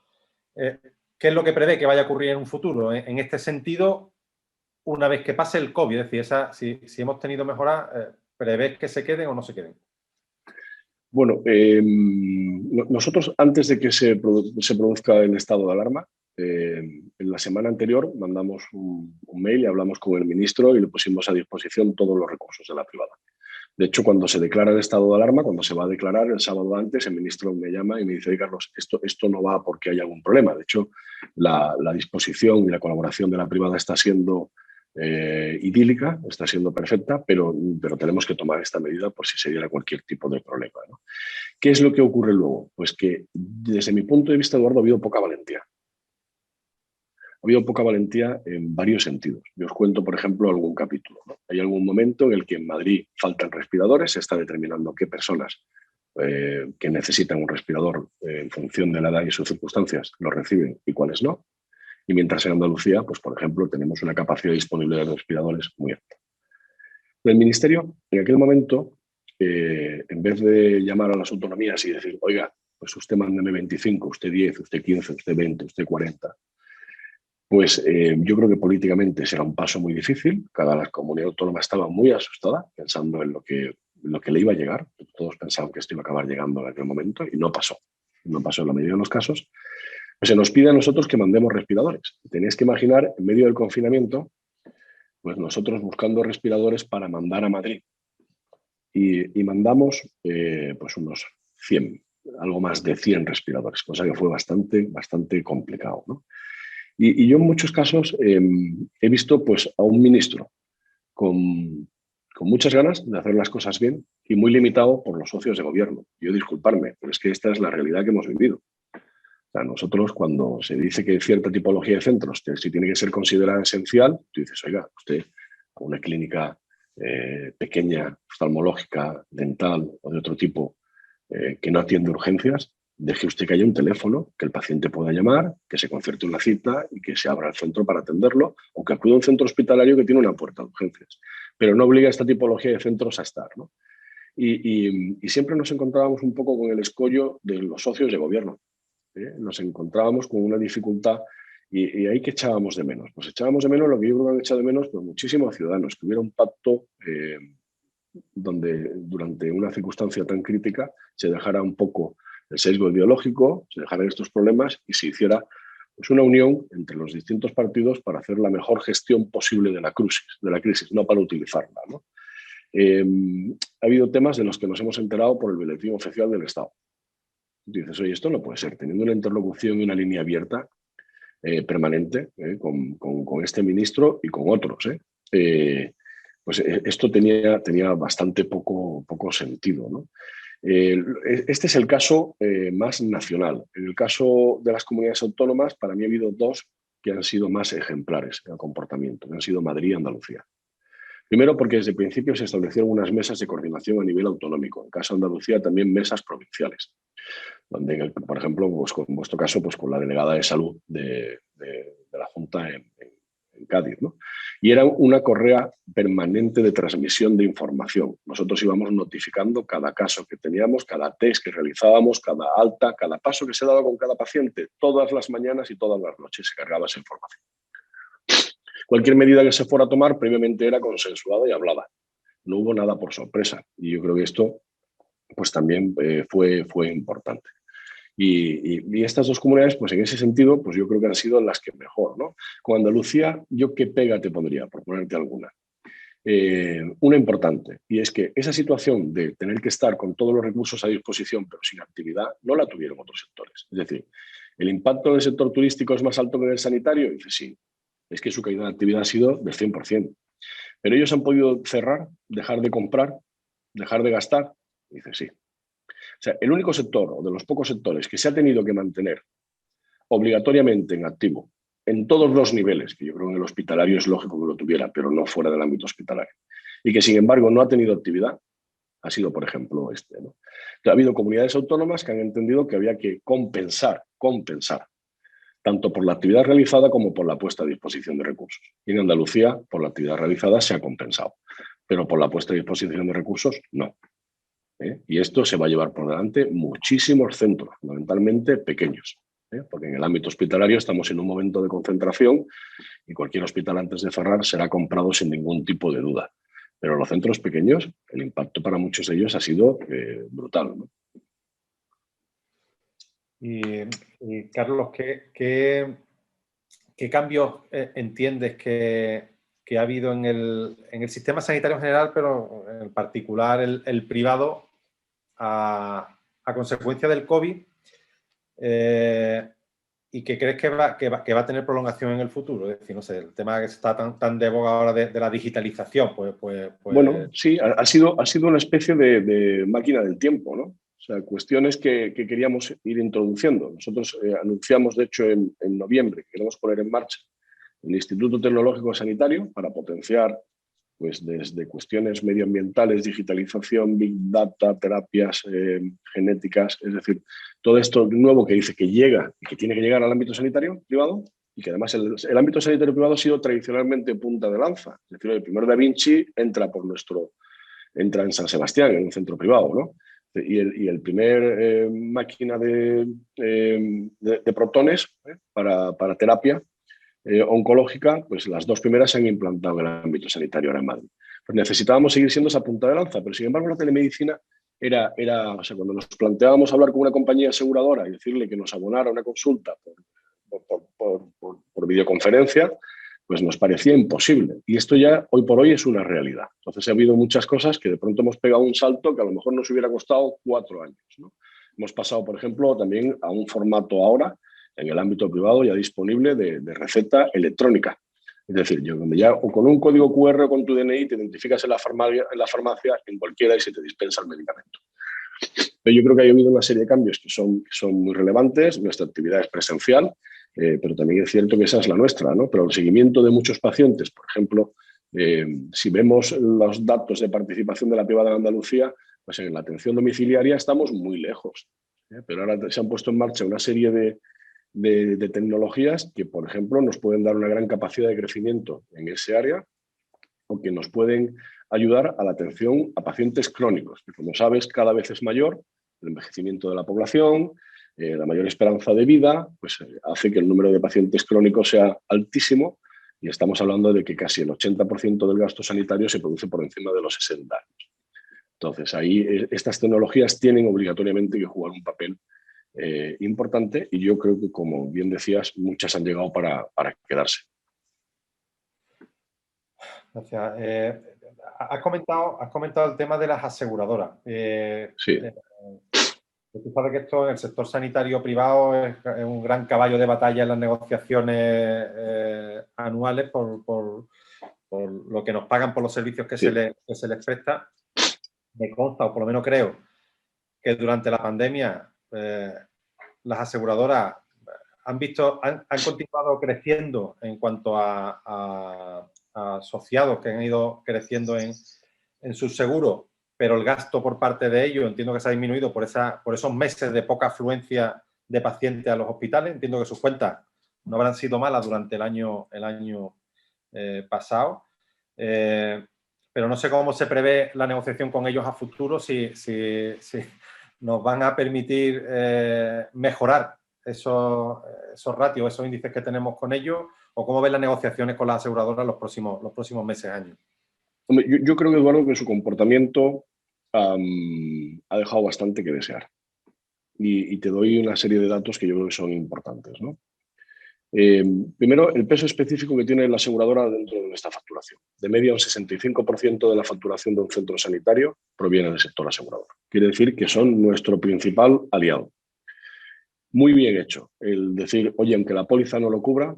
S1: ¿qué es lo que prevé que vaya a ocurrir en un futuro? En este sentido, una vez que pase el COVID, es decir, si hemos tenido mejoras, ¿prevés que se queden o no se queden?
S2: Bueno, nosotros antes de que se produzca el estado de alarma, en la semana anterior mandamos un mail y hablamos con el ministro y le pusimos a disposición todos los recursos de la privada. De hecho, cuando se declara el estado de alarma, cuando se va a declarar el sábado antes, el ministro me llama y me dice: Carlos, esto no va porque hay algún problema. De hecho, la disposición y la colaboración de la privada está siendo idílica, está siendo perfecta, pero tenemos que tomar esta medida por si se diera cualquier tipo de problema, ¿no? ¿Qué es lo que ocurre luego? Pues que, desde mi punto de vista, Eduardo, ha habido poca valentía. Ha habido poca valentía en varios sentidos. Yo os cuento, por ejemplo, algún capítulo, ¿no? Hay algún momento en el que en Madrid faltan respiradores, se está determinando qué personas que necesitan un respirador en función de la edad y sus circunstancias lo reciben y cuáles no. Y mientras en Andalucía, pues, por ejemplo, tenemos una capacidad disponible de respiradores muy alta. El Ministerio, en aquel momento, en vez de llamar a las autonomías y decir: oiga, pues usted mándeme 25, usted 10, usted 15, usted 20, usted 40, pues yo creo que políticamente será un paso muy difícil. Cada comunidad autónoma estaba muy asustada, pensando en lo que le iba a llegar. Todos pensaban que esto iba a acabar llegando en aquel momento y no pasó. No pasó en la mayoría de los casos. Pues se nos pide a nosotros que mandemos respiradores. Tenéis que imaginar, en medio del confinamiento, pues nosotros buscando respiradores para mandar a Madrid. Y mandamos pues unos 100, algo más de 100 respiradores, cosa que fue bastante complicado, ¿no? Y yo en muchos casos he visto, pues, a un ministro con muchas ganas de hacer las cosas bien y muy limitado por los socios de gobierno. Yo, disculparme, pero es que esta es la realidad que hemos vivido. O sea, nosotros, cuando se dice que cierta tipología de centros si tiene que ser considerada esencial, tú dices: oiga, usted, a una clínica pequeña, oftalmológica, dental o de otro tipo, que no atiende urgencias, deje usted que haya un teléfono, que el paciente pueda llamar, que se concerte una cita y que se abra el centro para atenderlo, o que acude a un centro hospitalario que tiene una puerta de urgencias. Pero no obliga a esta tipología de centros a estar, ¿no? Y siempre nos encontrábamos un poco con el escollo de los socios de gobierno. Nos encontrábamos con una dificultad y ahí que echábamos de menos. Pues echábamos de menos lo que yo creo que han echado de menos, pues, muchísimos ciudadanos, que hubiera un pacto donde durante una circunstancia tan crítica se dejara un poco el sesgo ideológico, se dejaran estos problemas y se hiciera, pues, una unión entre los distintos partidos para hacer la mejor gestión posible de la crisis, no para utilizarla, ¿no? Ha habido temas de los que nos hemos enterado por el boletín oficial del Estado. Dices: oye, esto no puede ser, teniendo una interlocución y una línea abierta permanente con este ministro y con otros. Pues esto tenía bastante poco sentido, ¿no? Este es el caso más nacional. En el caso de las comunidades autónomas, para mí ha habido dos que han sido más ejemplares en el comportamiento, que han sido Madrid y Andalucía. Primero, porque desde el principio se establecieron unas mesas de coordinación a nivel autonómico. En el caso de Andalucía, también mesas provinciales, donde, por ejemplo, pues, en vuestro caso, pues con la delegada de salud de la Junta en Cádiz, ¿no? Y era una correa permanente de transmisión de información. Nosotros íbamos notificando cada caso que teníamos, cada test que realizábamos, cada alta, cada paso que se daba con cada paciente. Todas las mañanas y todas las noches se cargaba esa información. Cualquier medida que se fuera a tomar previamente era consensuada y hablada. No hubo nada por sorpresa. Y yo creo que esto, pues, también fue importante. Y estas dos comunidades, pues en ese sentido, pues yo creo que han sido las que mejor, ¿no? Con Andalucía, ¿yo qué pega te pondría, por ponerte alguna? Una importante, y es que esa situación de tener que estar con todos los recursos a disposición pero sin actividad, no la tuvieron otros sectores. Es decir, ¿el impacto del sector turístico es más alto que el sanitario? Dice: sí, es que su caída de actividad ha sido del 100%. Pero ellos han podido cerrar, dejar de comprar, dejar de gastar. Dice: sí. O sea, el único sector, o de los pocos sectores, que se ha tenido que mantener obligatoriamente en activo en todos los niveles, que yo creo que en el hospitalario es lógico que lo tuviera, pero no fuera del ámbito hospitalario, y que sin embargo no ha tenido actividad, ha sido, por ejemplo, este, ¿no? Ha habido comunidades autónomas que han entendido que había que compensar, tanto por la actividad realizada como por la puesta a disposición de recursos. Y en Andalucía, por la actividad realizada se ha compensado, pero por la puesta a disposición de recursos, no. Y esto se va a llevar por delante muchísimos centros, fundamentalmente pequeños, porque en el ámbito hospitalario estamos en un momento de concentración y cualquier hospital antes de cerrar será comprado sin ningún tipo de duda. Pero los centros pequeños, el impacto para muchos de ellos ha sido brutal, ¿no?
S1: Y Carlos, ¿qué ¿qué cambios entiendes que ha habido en el sistema sanitario en general, pero en particular el privado, a consecuencia del COVID? ¿Y que crees que va a tener prolongación en el futuro? Es decir, no sé, el tema que está tan de boga ahora de la digitalización,
S2: Bueno, sí, ha sido una especie de máquina del tiempo, ¿no? O sea, cuestiones que queríamos ir introduciendo. Nosotros anunciamos, de hecho, en noviembre, que queremos poner en marcha el Instituto Tecnológico Sanitario para potenciar, pues, desde cuestiones medioambientales, digitalización, big data, terapias genéticas, es decir, todo esto nuevo que dice que llega y que tiene que llegar al ámbito sanitario privado, y que además el ámbito sanitario privado ha sido tradicionalmente punta de lanza. Es decir, el primer Da Vinci entra en San Sebastián, en un centro privado, ¿no? Y el primer máquina de protones para terapia oncológica, pues las dos primeras se han implantado en el ámbito sanitario ahora en Madrid. Pues necesitábamos seguir siendo esa punta de lanza, pero sin embargo la telemedicina o sea, cuando nos planteábamos hablar con una compañía aseguradora y decirle que nos abonara una consulta por videoconferencia, pues nos parecía imposible. Y esto ya hoy por hoy es una realidad. Entonces ha habido muchas cosas que de pronto hemos pegado un salto que a lo mejor nos hubiera costado 4 años, ¿no? Hemos pasado, por ejemplo, también a un formato ahora en el ámbito privado ya disponible de receta electrónica. Es decir, donde ya o con un código QR o con tu DNI te identificas en la farmacia en cualquiera y se te dispensa el medicamento. Pero yo creo que ha habido una serie de cambios que son muy relevantes. Nuestra actividad es presencial, pero también es cierto que esa es la nuestra, ¿no? Pero el seguimiento de muchos pacientes, por ejemplo, si vemos los datos de participación de la privada de Andalucía, pues en la atención domiciliaria estamos muy lejos. Pero ahora se han puesto en marcha una serie de tecnologías que, por ejemplo, nos pueden dar una gran capacidad de crecimiento en ese área o que nos pueden ayudar a la atención a pacientes crónicos, que, como sabes, cada vez es mayor el envejecimiento de la población, la mayor esperanza de vida, pues hace que el número de pacientes crónicos sea altísimo, y estamos hablando de que casi el 80% del gasto sanitario se produce por encima de los 60 años. Entonces, ahí estas tecnologías tienen obligatoriamente que jugar un papel importante, y yo creo que, como bien decías, muchas han llegado para quedarse.
S1: Gracias. Has comentado el tema de las aseguradoras.
S2: Sí.
S1: Tú sabes que esto en el sector sanitario privado es un gran caballo de batalla en las negociaciones anuales por lo que nos pagan por los servicios que se les presta. Me consta, o por lo menos creo, que durante la pandemia las aseguradoras han continuado creciendo en cuanto a asociados que han ido creciendo en sus seguros, pero el gasto por parte de ellos entiendo que se ha disminuido por esos meses de poca afluencia de pacientes a los hospitales. Entiendo que sus cuentas no habrán sido malas durante el año pasado. Pero no sé cómo se prevé la negociación con ellos a futuro, si nos van a permitir mejorar esos ratios, esos índices que tenemos con ellos, o cómo ven las negociaciones con las aseguradoras los próximos meses, años.
S2: Yo creo, Eduardo, que su comportamiento ha dejado bastante que desear. Y te doy una serie de datos que yo creo que son importantes, ¿no? Primero, el peso específico que tiene la aseguradora dentro de esta facturación. De media, un 65% de la facturación de un centro sanitario proviene del sector asegurador. Quiere decir que son nuestro principal aliado. Muy bien hecho el decir, oye, aunque la póliza no lo cubra,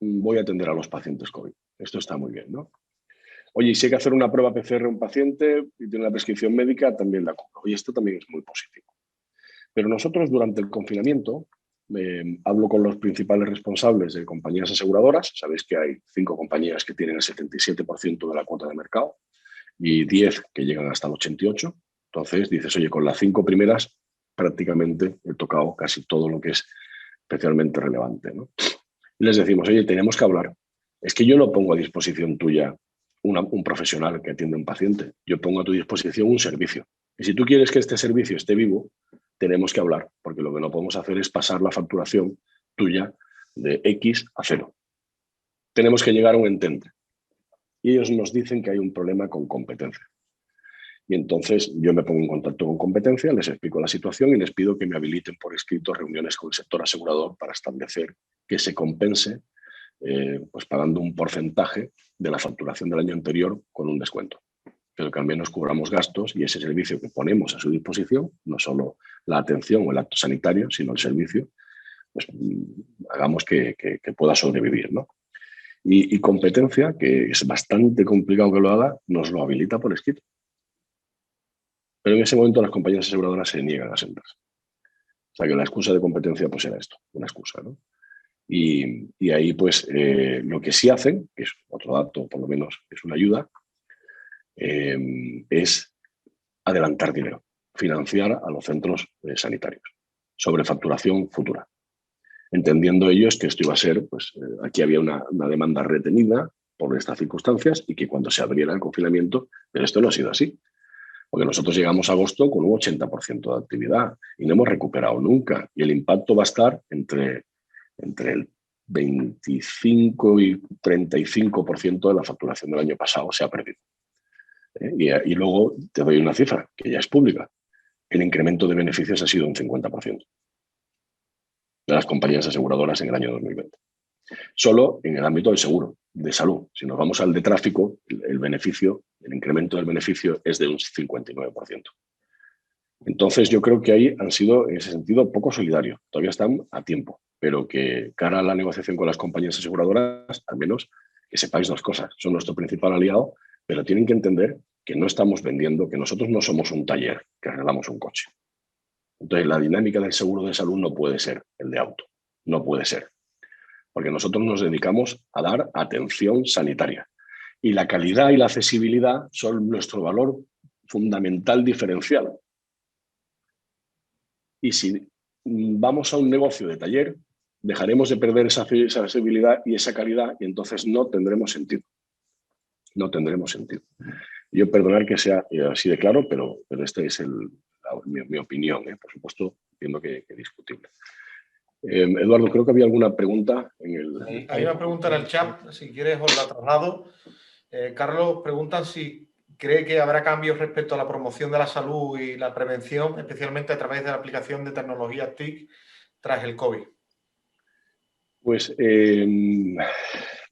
S2: voy a atender a los pacientes COVID. Esto está muy bien, ¿no? Oye, y si hay que hacer una prueba PCR a un paciente y tiene una prescripción médica, también la cubro. Y esto también es muy positivo. Pero nosotros, durante el confinamiento, hablo con los principales responsables de compañías aseguradoras. Sabéis que hay 5 compañías que tienen el 77% de la cuota de mercado y 10 que llegan hasta el 88%. Entonces dices, oye, con las 5 primeras prácticamente he tocado casi todo lo que es especialmente relevante, ¿no? Y les decimos, oye, tenemos que hablar. Es que yo no pongo a disposición tuya un profesional que atiende a un paciente. Yo pongo a tu disposición un servicio. Y si tú quieres que este servicio esté vivo, tenemos que hablar, porque lo que no podemos hacer es pasar la facturación tuya de X a 0. Tenemos que llegar a un entente. Y ellos nos dicen que hay un problema con competencia. Y entonces yo me pongo en contacto con competencia, les explico la situación y les pido que me habiliten por escrito reuniones con el sector asegurador para establecer que se compense pues pagando un porcentaje de la facturación del año anterior con un descuento. Pero que al menos cubramos gastos y ese servicio que ponemos a su disposición, no solo la atención o el acto sanitario, sino el servicio, pues hagamos que pueda sobrevivir, ¿no? Y competencia, que es bastante complicado que lo haga, nos lo habilita por escrito. Pero en ese momento las compañías aseguradoras se niegan a sentarse. O sea que la excusa de competencia pues era esto, una excusa, ¿no? Y ahí pues lo que sí hacen, que es otro dato, por lo menos es una ayuda, es adelantar dinero, financiar a los centros sanitarios sobre facturación futura. Entendiendo ellos que esto iba a ser, pues aquí había una demanda retenida por estas circunstancias y que cuando se abriera el confinamiento, pero esto no ha sido así. Porque nosotros llegamos a agosto con un 80% de actividad y no hemos recuperado nunca. Y el impacto va a estar entre el 25 y 35% de la facturación del año pasado se ha perdido. Y luego te doy una cifra que ya es pública. El incremento de beneficios ha sido un 50% de las compañías aseguradoras en el año 2020. Solo en el ámbito del seguro, de salud. Si nos vamos al de tráfico, el beneficio, el incremento del beneficio es de un 59%. Entonces yo creo que ahí han sido, en ese sentido, poco solidarios. Todavía están a tiempo, pero que cara a la negociación con las compañías aseguradoras, al menos que sepáis dos cosas. Son nuestro principal aliado, pero tienen que entender que no estamos vendiendo, que nosotros no somos un taller que arreglamos un coche. Entonces la dinámica del seguro de salud no puede ser el de auto. No puede ser. Porque nosotros nos dedicamos a dar atención sanitaria. Y la calidad y la accesibilidad son nuestro valor fundamental diferencial. Y si vamos a un negocio de taller, dejaremos de perder esa accesibilidad y esa calidad y entonces no tendremos sentido. No tendremos sentido. Yo perdonar que sea así de claro, pero esta es mi opinión. Por supuesto, entiendo que discutible. Eduardo, creo que había alguna pregunta en el...
S3: Hay una pregunta en el chat, si quieres os la traslado. Carlos, preguntan si cree que habrá cambios respecto a la promoción de la salud y la prevención, especialmente a través de la aplicación de tecnologías TIC tras el COVID.
S2: Pues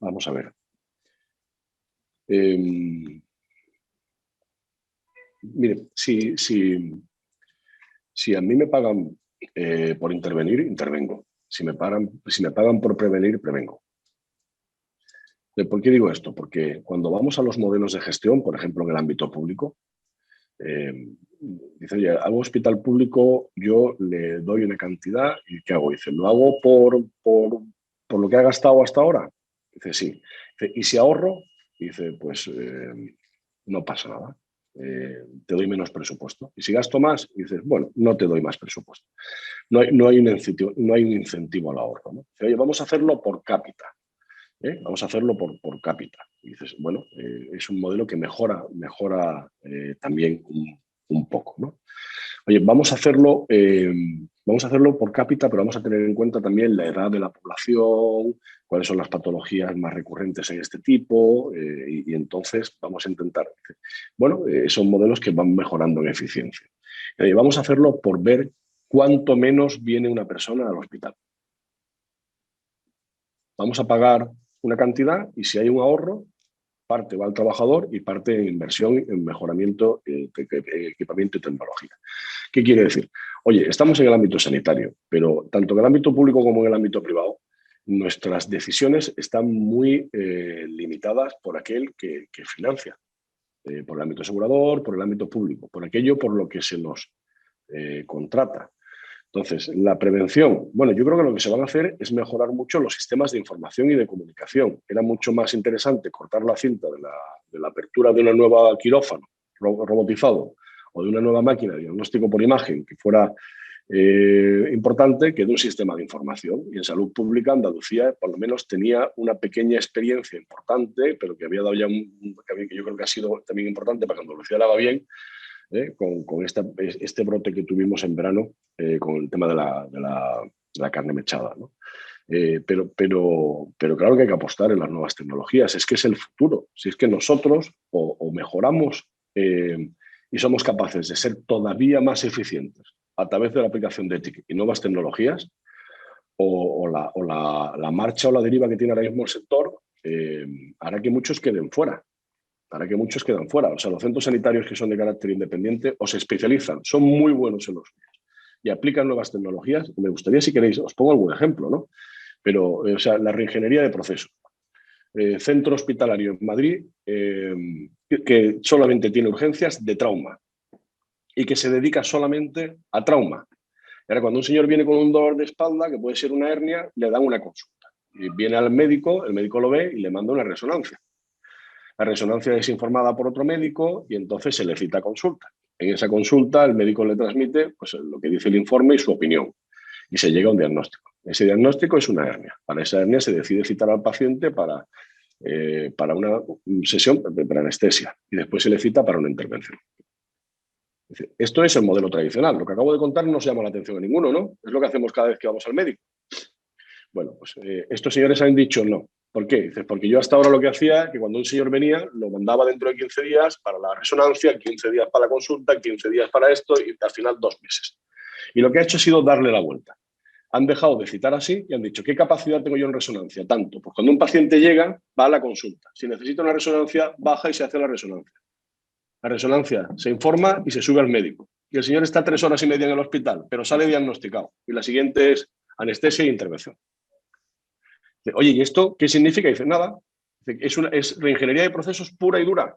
S2: vamos a ver. Mire, si a mí me pagan por intervenir, intervengo. Si me pagan por prevenir, prevengo. ¿Por qué digo esto? Porque cuando vamos a los modelos de gestión, por ejemplo, en el ámbito público, dice, oye, al hospital público yo le doy una cantidad y ¿qué hago? Dice, ¿lo hago por lo que ha gastado hasta ahora? Dice, sí. Dice, ¿y si ahorro? Dice, pues no pasa nada. Te doy menos presupuesto. Y si gasto más, dices, bueno, no te doy más presupuesto. No hay un incentivo al ahorro, ¿no? Dice, oye, vamos a hacerlo por cápita. Vamos a hacerlo por cápita. Y dices, bueno, es un modelo que mejora también un poco, ¿no? Oye, vamos a hacerlo por cápita, pero vamos a tener en cuenta también la edad de la población, cuáles son las patologías más recurrentes en este tipo, y entonces vamos a intentar. Bueno, son modelos que van mejorando en eficiencia. Oye, vamos a hacerlo por ver cuánto menos viene una persona al hospital. Vamos a pagar una cantidad y si hay un ahorro, parte va al trabajador y parte en inversión, en mejoramiento, equipamiento y tecnología. ¿Qué quiere decir? Oye, estamos en el ámbito sanitario, pero tanto en el ámbito público como en el ámbito privado, nuestras decisiones están muy limitadas por aquel que financia, por el ámbito asegurador, por el ámbito público, por aquello por lo que se nos contrata. Entonces, la prevención, bueno, yo creo que lo que se van a hacer es mejorar mucho los sistemas de información y de comunicación. Era mucho más interesante cortar la cinta de la apertura de una nueva quirófano robotizado o de una nueva máquina de diagnóstico por imagen que fuera importante que de un sistema de información. Y en salud pública, Andalucía por lo menos tenía una pequeña experiencia importante, pero que había dado ya que yo creo que ha sido también importante para que Andalucía la haga bien, con este brote que tuvimos en verano con el tema de la carne mechada, ¿no? Pero claro que hay que apostar en las nuevas tecnologías. Es que es el futuro. Si es que nosotros o mejoramos y somos capaces de ser todavía más eficientes a través de la aplicación de TIC y nuevas tecnologías, la marcha o la deriva que tiene ahora mismo el sector hará que muchos queden fuera. O sea, los centros sanitarios que son de carácter independiente o se especializan, son muy buenos en los y aplican nuevas tecnologías. Me gustaría, si queréis, os pongo algún ejemplo, ¿no? Pero, o sea, la reingeniería de procesos. Centro hospitalario en Madrid que solamente tiene urgencias de trauma y que se dedica solamente a trauma. Ahora, cuando un señor viene con un dolor de espalda, que puede ser una hernia, le dan una consulta. Y viene al médico, el médico lo ve y le manda una resonancia. La resonancia es informada por otro médico y entonces se le cita a consulta. En esa consulta el médico le transmite pues, lo que dice el informe y su opinión. Y se llega a un diagnóstico. Ese diagnóstico es una hernia. Para esa hernia se decide citar al paciente para una sesión de anestesia y después se le cita para una intervención. Esto es el modelo tradicional. Lo que acabo de contar no se llama la atención a ninguno, ¿no? Es lo que hacemos cada vez que vamos al médico. Bueno, pues estos señores han dicho no. ¿Por qué? Dices, porque yo hasta ahora lo que hacía, que cuando un señor venía, lo mandaba dentro de 15 días para la resonancia, 15 días para la consulta, 15 días para esto y al final 2 meses. Y lo que ha hecho ha sido darle la vuelta. Han dejado de citar así y han dicho, ¿qué capacidad tengo yo en resonancia? Tanto. Pues cuando un paciente llega, va a la consulta. Si necesita una resonancia, baja y se hace la resonancia. La resonancia se informa y se sube al médico. Y el señor está 3 horas y media en el hospital, pero sale diagnosticado. Y la siguiente es anestesia e intervención. Dice, oye, ¿y esto qué significa? Dice, nada. Es reingeniería de procesos pura y dura.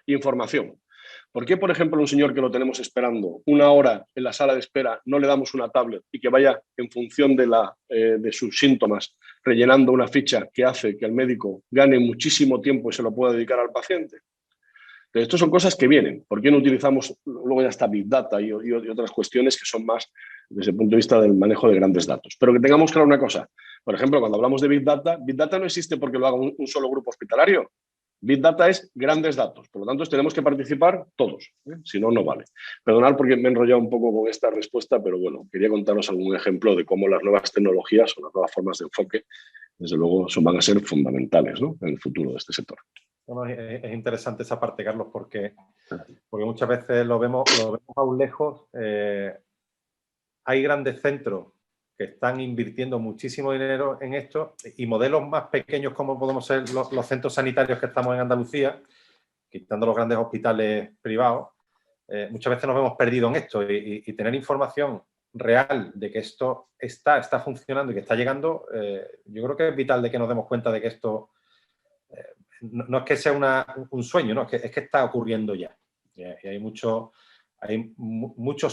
S2: Información. ¿Por qué, por ejemplo, un señor que lo tenemos esperando 1 hora en la sala de espera no le damos una tablet y que vaya en función de sus síntomas rellenando una ficha que hace que el médico gane muchísimo tiempo y se lo pueda dedicar al paciente? Pero estas son cosas que vienen. ¿Por qué no utilizamos luego ya está Big Data y otras cuestiones que son más desde el punto de vista del manejo de grandes datos? Pero que tengamos claro una cosa. Por ejemplo, cuando hablamos de Big Data no existe porque lo haga un solo grupo hospitalario. Big Data es grandes datos, por lo tanto tenemos que participar todos, si no, no vale. Perdonad porque me he enrollado un poco con esta respuesta, pero bueno, quería contaros algún ejemplo de cómo las nuevas tecnologías o las nuevas formas de enfoque, desde luego, van a ser fundamentales, ¿no?, en el futuro de este sector.
S1: Bueno, es interesante esa parte, Carlos, porque muchas veces lo vemos aún lejos. Hay grandes centros que están invirtiendo muchísimo dinero en esto y modelos más pequeños como podemos ser los centros sanitarios que estamos en Andalucía, quitando los grandes hospitales privados, muchas veces nos vemos perdidos en esto y tener información real de que esto está funcionando y que está llegando, yo creo que es vital de que nos demos cuenta de que esto no es que sea un sueño, no, es que está ocurriendo ya. Y hay muchos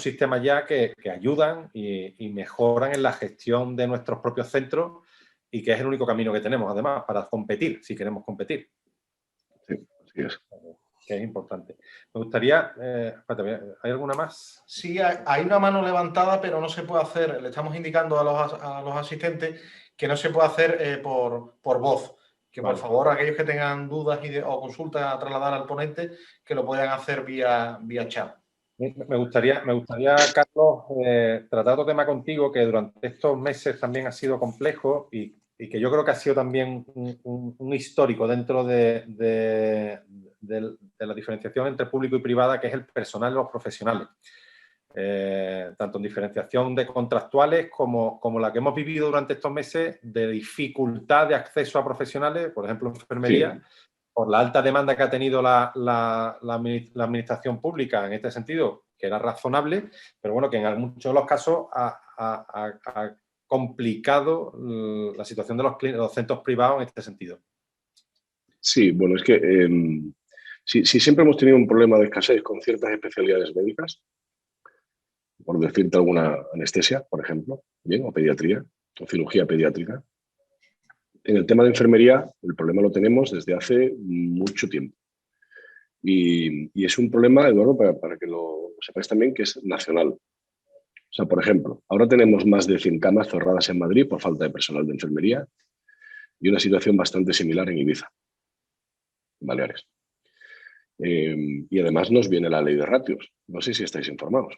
S1: sistemas ya que ayudan y mejoran en la gestión de nuestros propios centros y que es el único camino que tenemos, además, para competir, si queremos competir.
S2: Sí, así es.
S1: Que es importante. Me gustaría... ¿hay alguna más?
S3: Sí, hay una mano levantada, pero no se puede hacer. Le estamos indicando a los asistentes que no se puede hacer por voz. Que por favor, aquellos que tengan dudas o consultas a trasladar al ponente, que lo puedan hacer vía chat.
S1: Me gustaría, Carlos, tratar otro tema contigo que durante estos meses también ha sido complejo y que yo creo que ha sido también un histórico dentro de la diferenciación entre público y privada, que es el personal y los profesionales. Tanto en diferenciación de contractuales como la que hemos vivido durante estos meses de dificultad de acceso a profesionales, por ejemplo, enfermería, sí, por la alta demanda que ha tenido la administración pública en este sentido, que era razonable, pero bueno, que en muchos de los casos ha complicado la situación de los centros privados en este sentido.
S2: Sí, bueno, es que si siempre hemos tenido un problema de escasez con ciertas especialidades médicas, por decirte alguna, anestesia, por ejemplo, bien, o pediatría, o cirugía pediátrica. En el tema de enfermería, el problema lo tenemos desde hace mucho tiempo. Y es un problema, Eduardo, para que lo sepáis también, que es nacional. O sea, por ejemplo, ahora tenemos más de 100 camas cerradas en Madrid por falta de personal de enfermería y una situación bastante similar en Ibiza, en Baleares. Y además nos viene la ley de ratios. No sé si estáis informados,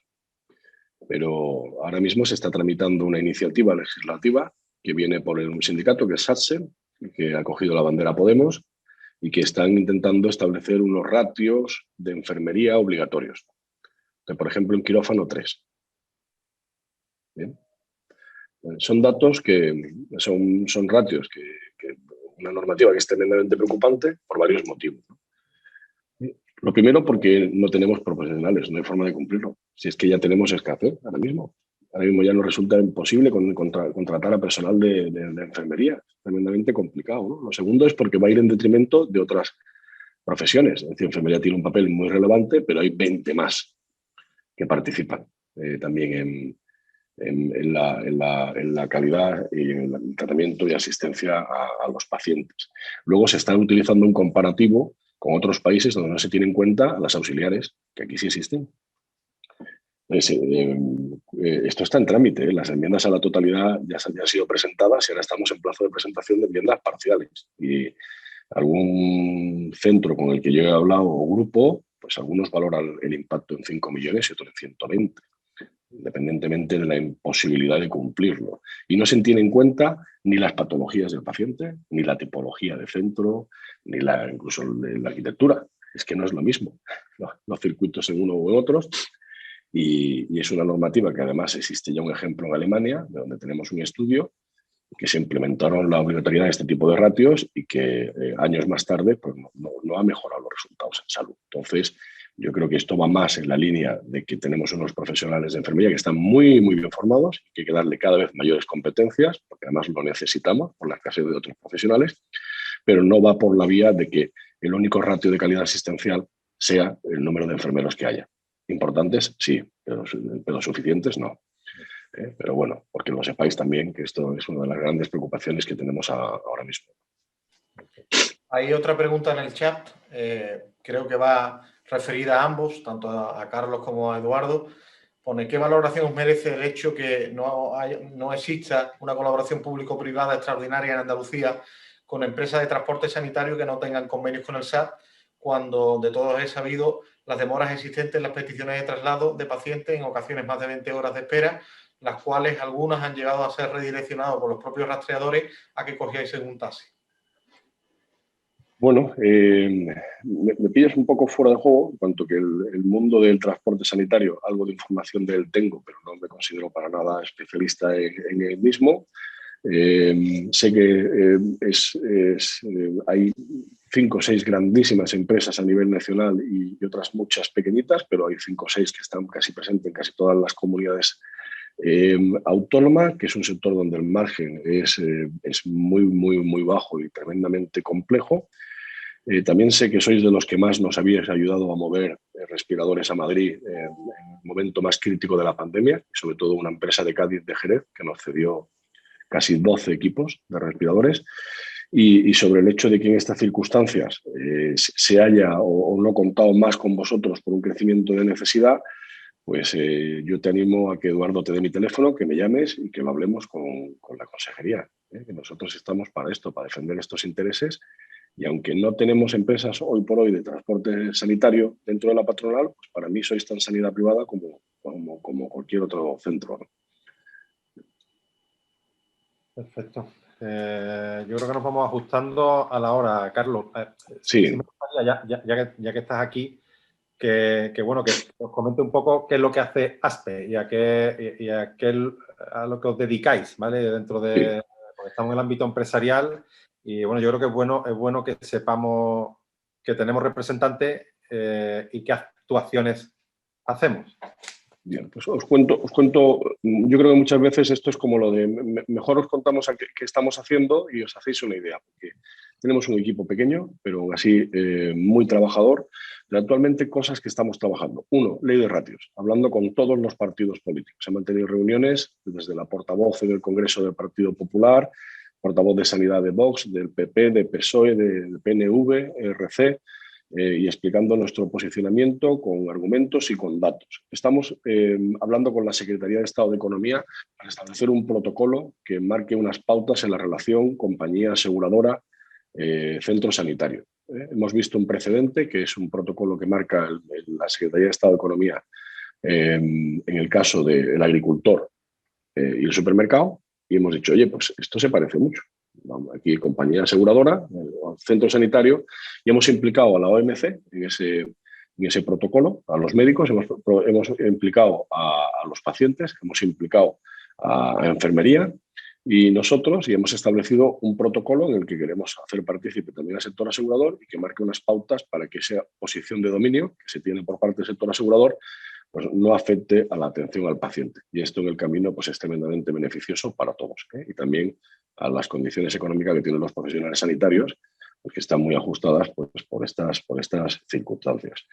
S2: pero ahora mismo se está tramitando una iniciativa legislativa que viene por un sindicato que es SATSE, que ha cogido la bandera Podemos y que están intentando establecer unos ratios de enfermería obligatorios. Que, por ejemplo, en quirófano 3. ¿Bien? Son datos que son ratios que una normativa que es tremendamente preocupante por varios motivos, ¿no? Lo primero, porque no tenemos profesionales, no hay forma de cumplirlo. Si es que ya tenemos escasez ahora mismo. Ahora mismo ya nos resulta imposible contratar a personal de enfermería. Tremendamente complicado, ¿no? Lo segundo es porque va a ir en detrimento de otras profesiones. Es decir, enfermería tiene un papel muy relevante, pero hay 20 más que participan también en la calidad y en el tratamiento y asistencia a los pacientes. Luego se está utilizando un comparativo con otros países donde no se tienen en cuenta las auxiliares, que aquí sí existen. Esto está en trámite, ¿eh? Las enmiendas a la totalidad ya han sido presentadas y ahora estamos en plazo de presentación de enmiendas parciales. Y algún centro con el que yo he hablado o grupo, pues algunos valoran el impacto en 5 millones y otros en 120, independientemente de la imposibilidad de cumplirlo. Y no se tiene en cuenta ni las patologías del paciente, ni la tipología de centro, ni incluso la arquitectura. Es que no es lo mismo, los circuitos en uno u en otros. Y es una normativa que además existe ya un ejemplo en Alemania, de donde tenemos un estudio que se implementaron la obligatoriedad de este tipo de ratios y que años más tarde pues, no ha mejorado los resultados en salud. Entonces, yo creo que esto va más en la línea de que tenemos unos profesionales de enfermería que están muy, muy bien formados y que hay que darle cada vez mayores competencias, porque además lo necesitamos por la escasez de otros profesionales, pero no va por la vía de que el único ratio de calidad asistencial sea el número de enfermeros que haya. Importantes, sí, pero suficientes, no. Pero bueno, porque lo sepáis también que esto es una de las grandes preocupaciones que tenemos ahora mismo.
S3: Hay otra pregunta en el chat, creo que va referida a ambos, tanto a Carlos como a Eduardo. Pone, ¿qué valoración merece el hecho que no exista una colaboración público-privada extraordinaria en Andalucía con empresas de transporte sanitario que no tengan convenios con el SAT, cuando de todos es sabido las demoras existentes en las peticiones de traslado de pacientes, en ocasiones más de 20 horas de espera, las cuales algunas han llegado a ser redireccionadas por los propios rastreadores a que cogíais en un taxi?
S2: Bueno, me pillas un poco fuera de juego, en cuanto que el mundo del transporte sanitario, algo de información de él tengo, pero no me considero para nada especialista en el mismo. Sé que hay 5 o 6 grandísimas empresas a nivel nacional y otras muchas pequeñitas, pero hay 5 o 6 que están casi presentes en casi todas las comunidades autónomas, que es un sector donde el margen es muy, muy, muy bajo y tremendamente complejo. También sé que sois de los que más nos habíais ayudado a mover respiradores a Madrid en el momento más crítico de la pandemia, sobre todo una empresa de Cádiz, de Jerez, que nos cedió casi 12 equipos de respiradores. Y sobre el hecho de que en estas circunstancias se haya o no contado más con vosotros por un crecimiento de necesidad, pues yo te animo a que Eduardo te dé mi teléfono, que me llames y que lo hablemos con la consejería. Que nosotros estamos para esto, para defender estos intereses. Y aunque no tenemos empresas hoy por hoy de transporte sanitario dentro de la patronal, pues para mí sois tan sanidad privada como cualquier otro centro, ¿no?
S1: Perfecto. Yo creo que nos vamos ajustando a la hora, Carlos.
S2: Sí.
S1: Sí me gustaría, ya que estás aquí, que os comente un poco qué es lo que hace ASPE y a lo que os dedicáis, ¿vale? Dentro de...
S2: Sí.
S1: Porque estamos en el ámbito empresarial y, bueno, yo creo que es bueno que sepamos que tenemos representantes y qué actuaciones hacemos.
S2: Bien, pues os cuento, yo creo que muchas veces esto es como lo de, mejor os contamos qué estamos haciendo y os hacéis una idea, porque tenemos un equipo pequeño, pero aún así muy trabajador, de actualmente cosas que estamos trabajando. 1, ley de ratios, hablando con todos los partidos políticos. Se han mantenido reuniones desde la portavoz del Congreso del Partido Popular, portavoz de Sanidad de Vox, del PP, de PSOE, de PNV, RC, y explicando nuestro posicionamiento con argumentos y con datos. Estamos hablando con la Secretaría de Estado de Economía para establecer un protocolo que marque unas pautas en la relación compañía aseguradora centro sanitario. Hemos visto un precedente que es un protocolo que marca la Secretaría de Estado de Economía en el caso del agricultor y el supermercado, y hemos dicho, oye, pues esto se parece mucho. Aquí compañía aseguradora, centro sanitario, y hemos implicado a la OMC en ese protocolo, a los médicos, hemos implicado a los pacientes, hemos implicado a enfermería. Y nosotros hemos establecido un protocolo en el que queremos hacer partícipe también al sector asegurador y que marque unas pautas para que esa posición de dominio que se tiene por parte del sector asegurador pues no afecte a la atención al paciente. Y esto en el camino pues, es tremendamente beneficioso para todos, ¿eh? Y también a las condiciones económicas que tienen los profesionales sanitarios, pues, que están muy ajustadas pues, por estas circunstancias.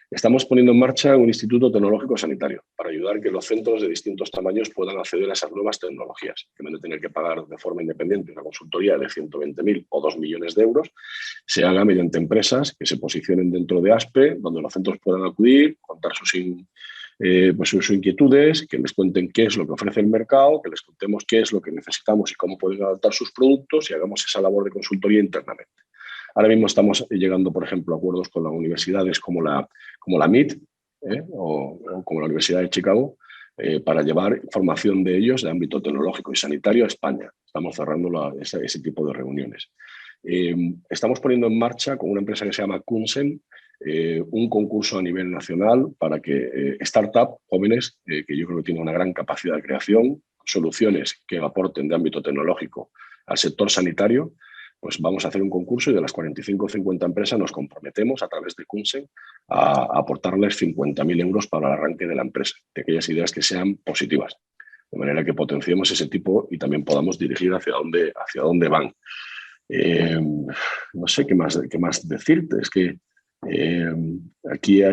S2: Estamos poniendo en marcha un instituto tecnológico sanitario para ayudar a que los centros de distintos tamaños puedan acceder a esas nuevas tecnologías, que en vez de tener que pagar de forma independiente una consultoría de 120.000 o 2 millones de euros, se haga mediante empresas que se posicionen dentro de ASPE, donde los centros puedan acudir, contar sus inquietudes, que les cuenten qué es lo que ofrece el mercado, que les contemos qué es lo que necesitamos y cómo pueden adaptar sus productos y hagamos esa labor de consultoría internamente. Ahora mismo estamos llegando, por ejemplo, a acuerdos con las universidades como la MIT o como la Universidad de Chicago para llevar formación de ellos de ámbito tecnológico y sanitario a España. Estamos cerrando ese tipo de reuniones. Estamos poniendo en marcha con una empresa que se llama Kunsen un concurso a nivel nacional para que startups jóvenes, que yo creo que tienen una gran capacidad de creación, soluciones que aporten de ámbito tecnológico al sector sanitario, pues vamos a hacer un concurso y de las 45 o 50 empresas nos comprometemos a través de Kunsen a aportarles 50.000 euros para el arranque de la empresa, de aquellas ideas que sean positivas, de manera que potenciemos ese tipo y también podamos dirigir hacia dónde van. No sé qué más decirte, es que aquí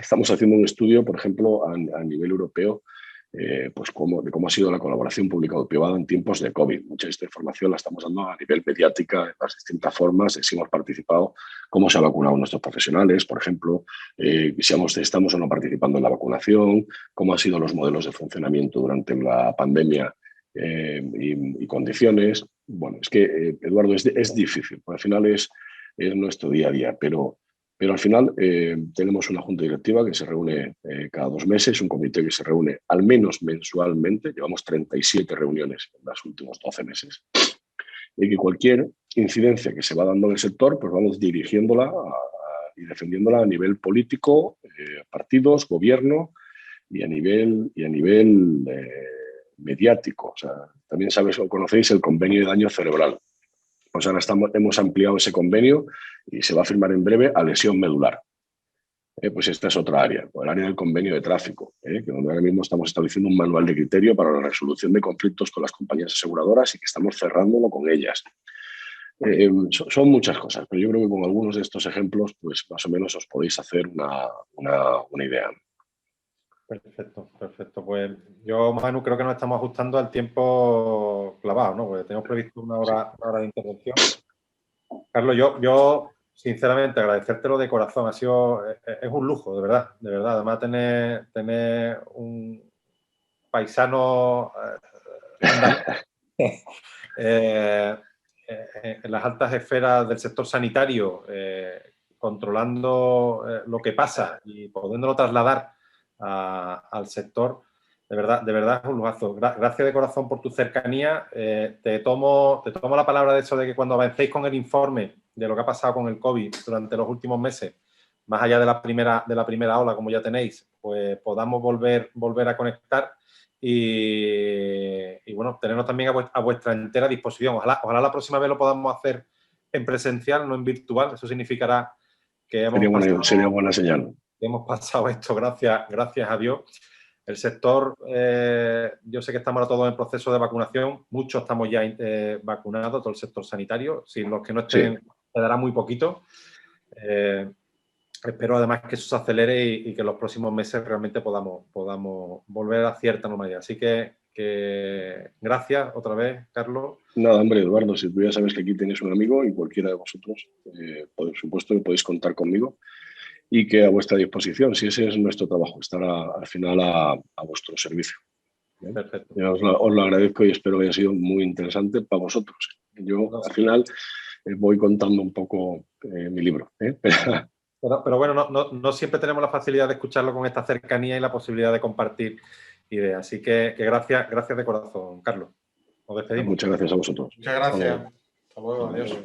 S2: estamos haciendo un estudio, por ejemplo, a nivel europeo, pues de cómo ha sido la colaboración público-privada en tiempos de COVID. Mucha de esta información la estamos dando a nivel mediática, en las distintas formas, si hemos participado, cómo se han vacunado nuestros profesionales, por ejemplo, si estamos o no participando en la vacunación, cómo han sido los modelos de funcionamiento durante la pandemia y condiciones. Bueno, es que, Eduardo, es difícil, al final es nuestro día a día, pero al final tenemos una junta directiva que se reúne cada 2 meses, un comité que se reúne al menos mensualmente, llevamos 37 reuniones en los últimos 12 meses, y que cualquier incidencia que se va dando en el sector, pues vamos dirigiéndola y defendiéndola a nivel político, partidos, gobierno y a nivel mediático. O sea, también conocéis el convenio de daño cerebral. Pues ahora hemos ampliado ese convenio y se va a firmar en breve a lesión medular. Pues esta es otra área, el área del convenio de tráfico, que donde ahora mismo estamos estableciendo un manual de criterio para la resolución de conflictos con las compañías aseguradoras y que estamos cerrándolo con ellas. Son muchas cosas, pero yo creo que con algunos de estos ejemplos, pues más o menos os podéis hacer una idea.
S1: Perfecto, perfecto. Pues yo, Manu, creo que nos estamos ajustando al tiempo clavado, ¿no? Porque tenemos previsto una hora de intervención. Carlos, yo sinceramente agradecértelo de corazón. Es un lujo, de verdad, de verdad. Además, tener un paisano en las altas esferas del sector sanitario, controlando lo que pasa y pudiéndolo trasladar al sector, de verdad es un lujazo. Gracias de corazón por tu cercanía. Te tomo la palabra de eso de que cuando avancéis con el informe de lo que ha pasado con el COVID durante los últimos meses, más allá de la primera ola, como ya tenéis, pues podamos volver a conectar y bueno, tenernos también a vuestra entera disposición. Ojalá la próxima vez lo podamos hacer en presencial, no en virtual. Eso significará que
S2: sería buena señal.
S1: Hemos pasado esto gracias a Dios. El sector, yo sé que estamos ahora todos en proceso de vacunación. Muchos estamos ya vacunados, todo el sector sanitario. Si los que no estén, quedará muy poquito. Espero además que eso se acelere y que en los próximos meses realmente podamos volver a cierta normalidad. Así que gracias otra vez, Carlos.
S2: Nada, hombre, Eduardo, si tú ya sabes que aquí tenéis un amigo y cualquiera de vosotros, por supuesto que podéis contar conmigo y que a vuestra disposición, si ese es nuestro trabajo, estar al final a vuestro servicio.
S1: Perfecto.
S2: Os lo agradezco y espero que haya sido muy interesante para vosotros. Yo al final voy contando un poco mi libro.
S1: Pero bueno, no siempre tenemos la facilidad de escucharlo con esta cercanía y la posibilidad de compartir ideas. Así que gracias de corazón, Carlos. Nos despedimos.
S2: Muchas gracias a vosotros.
S3: Muchas gracias. Hasta luego. Adiós.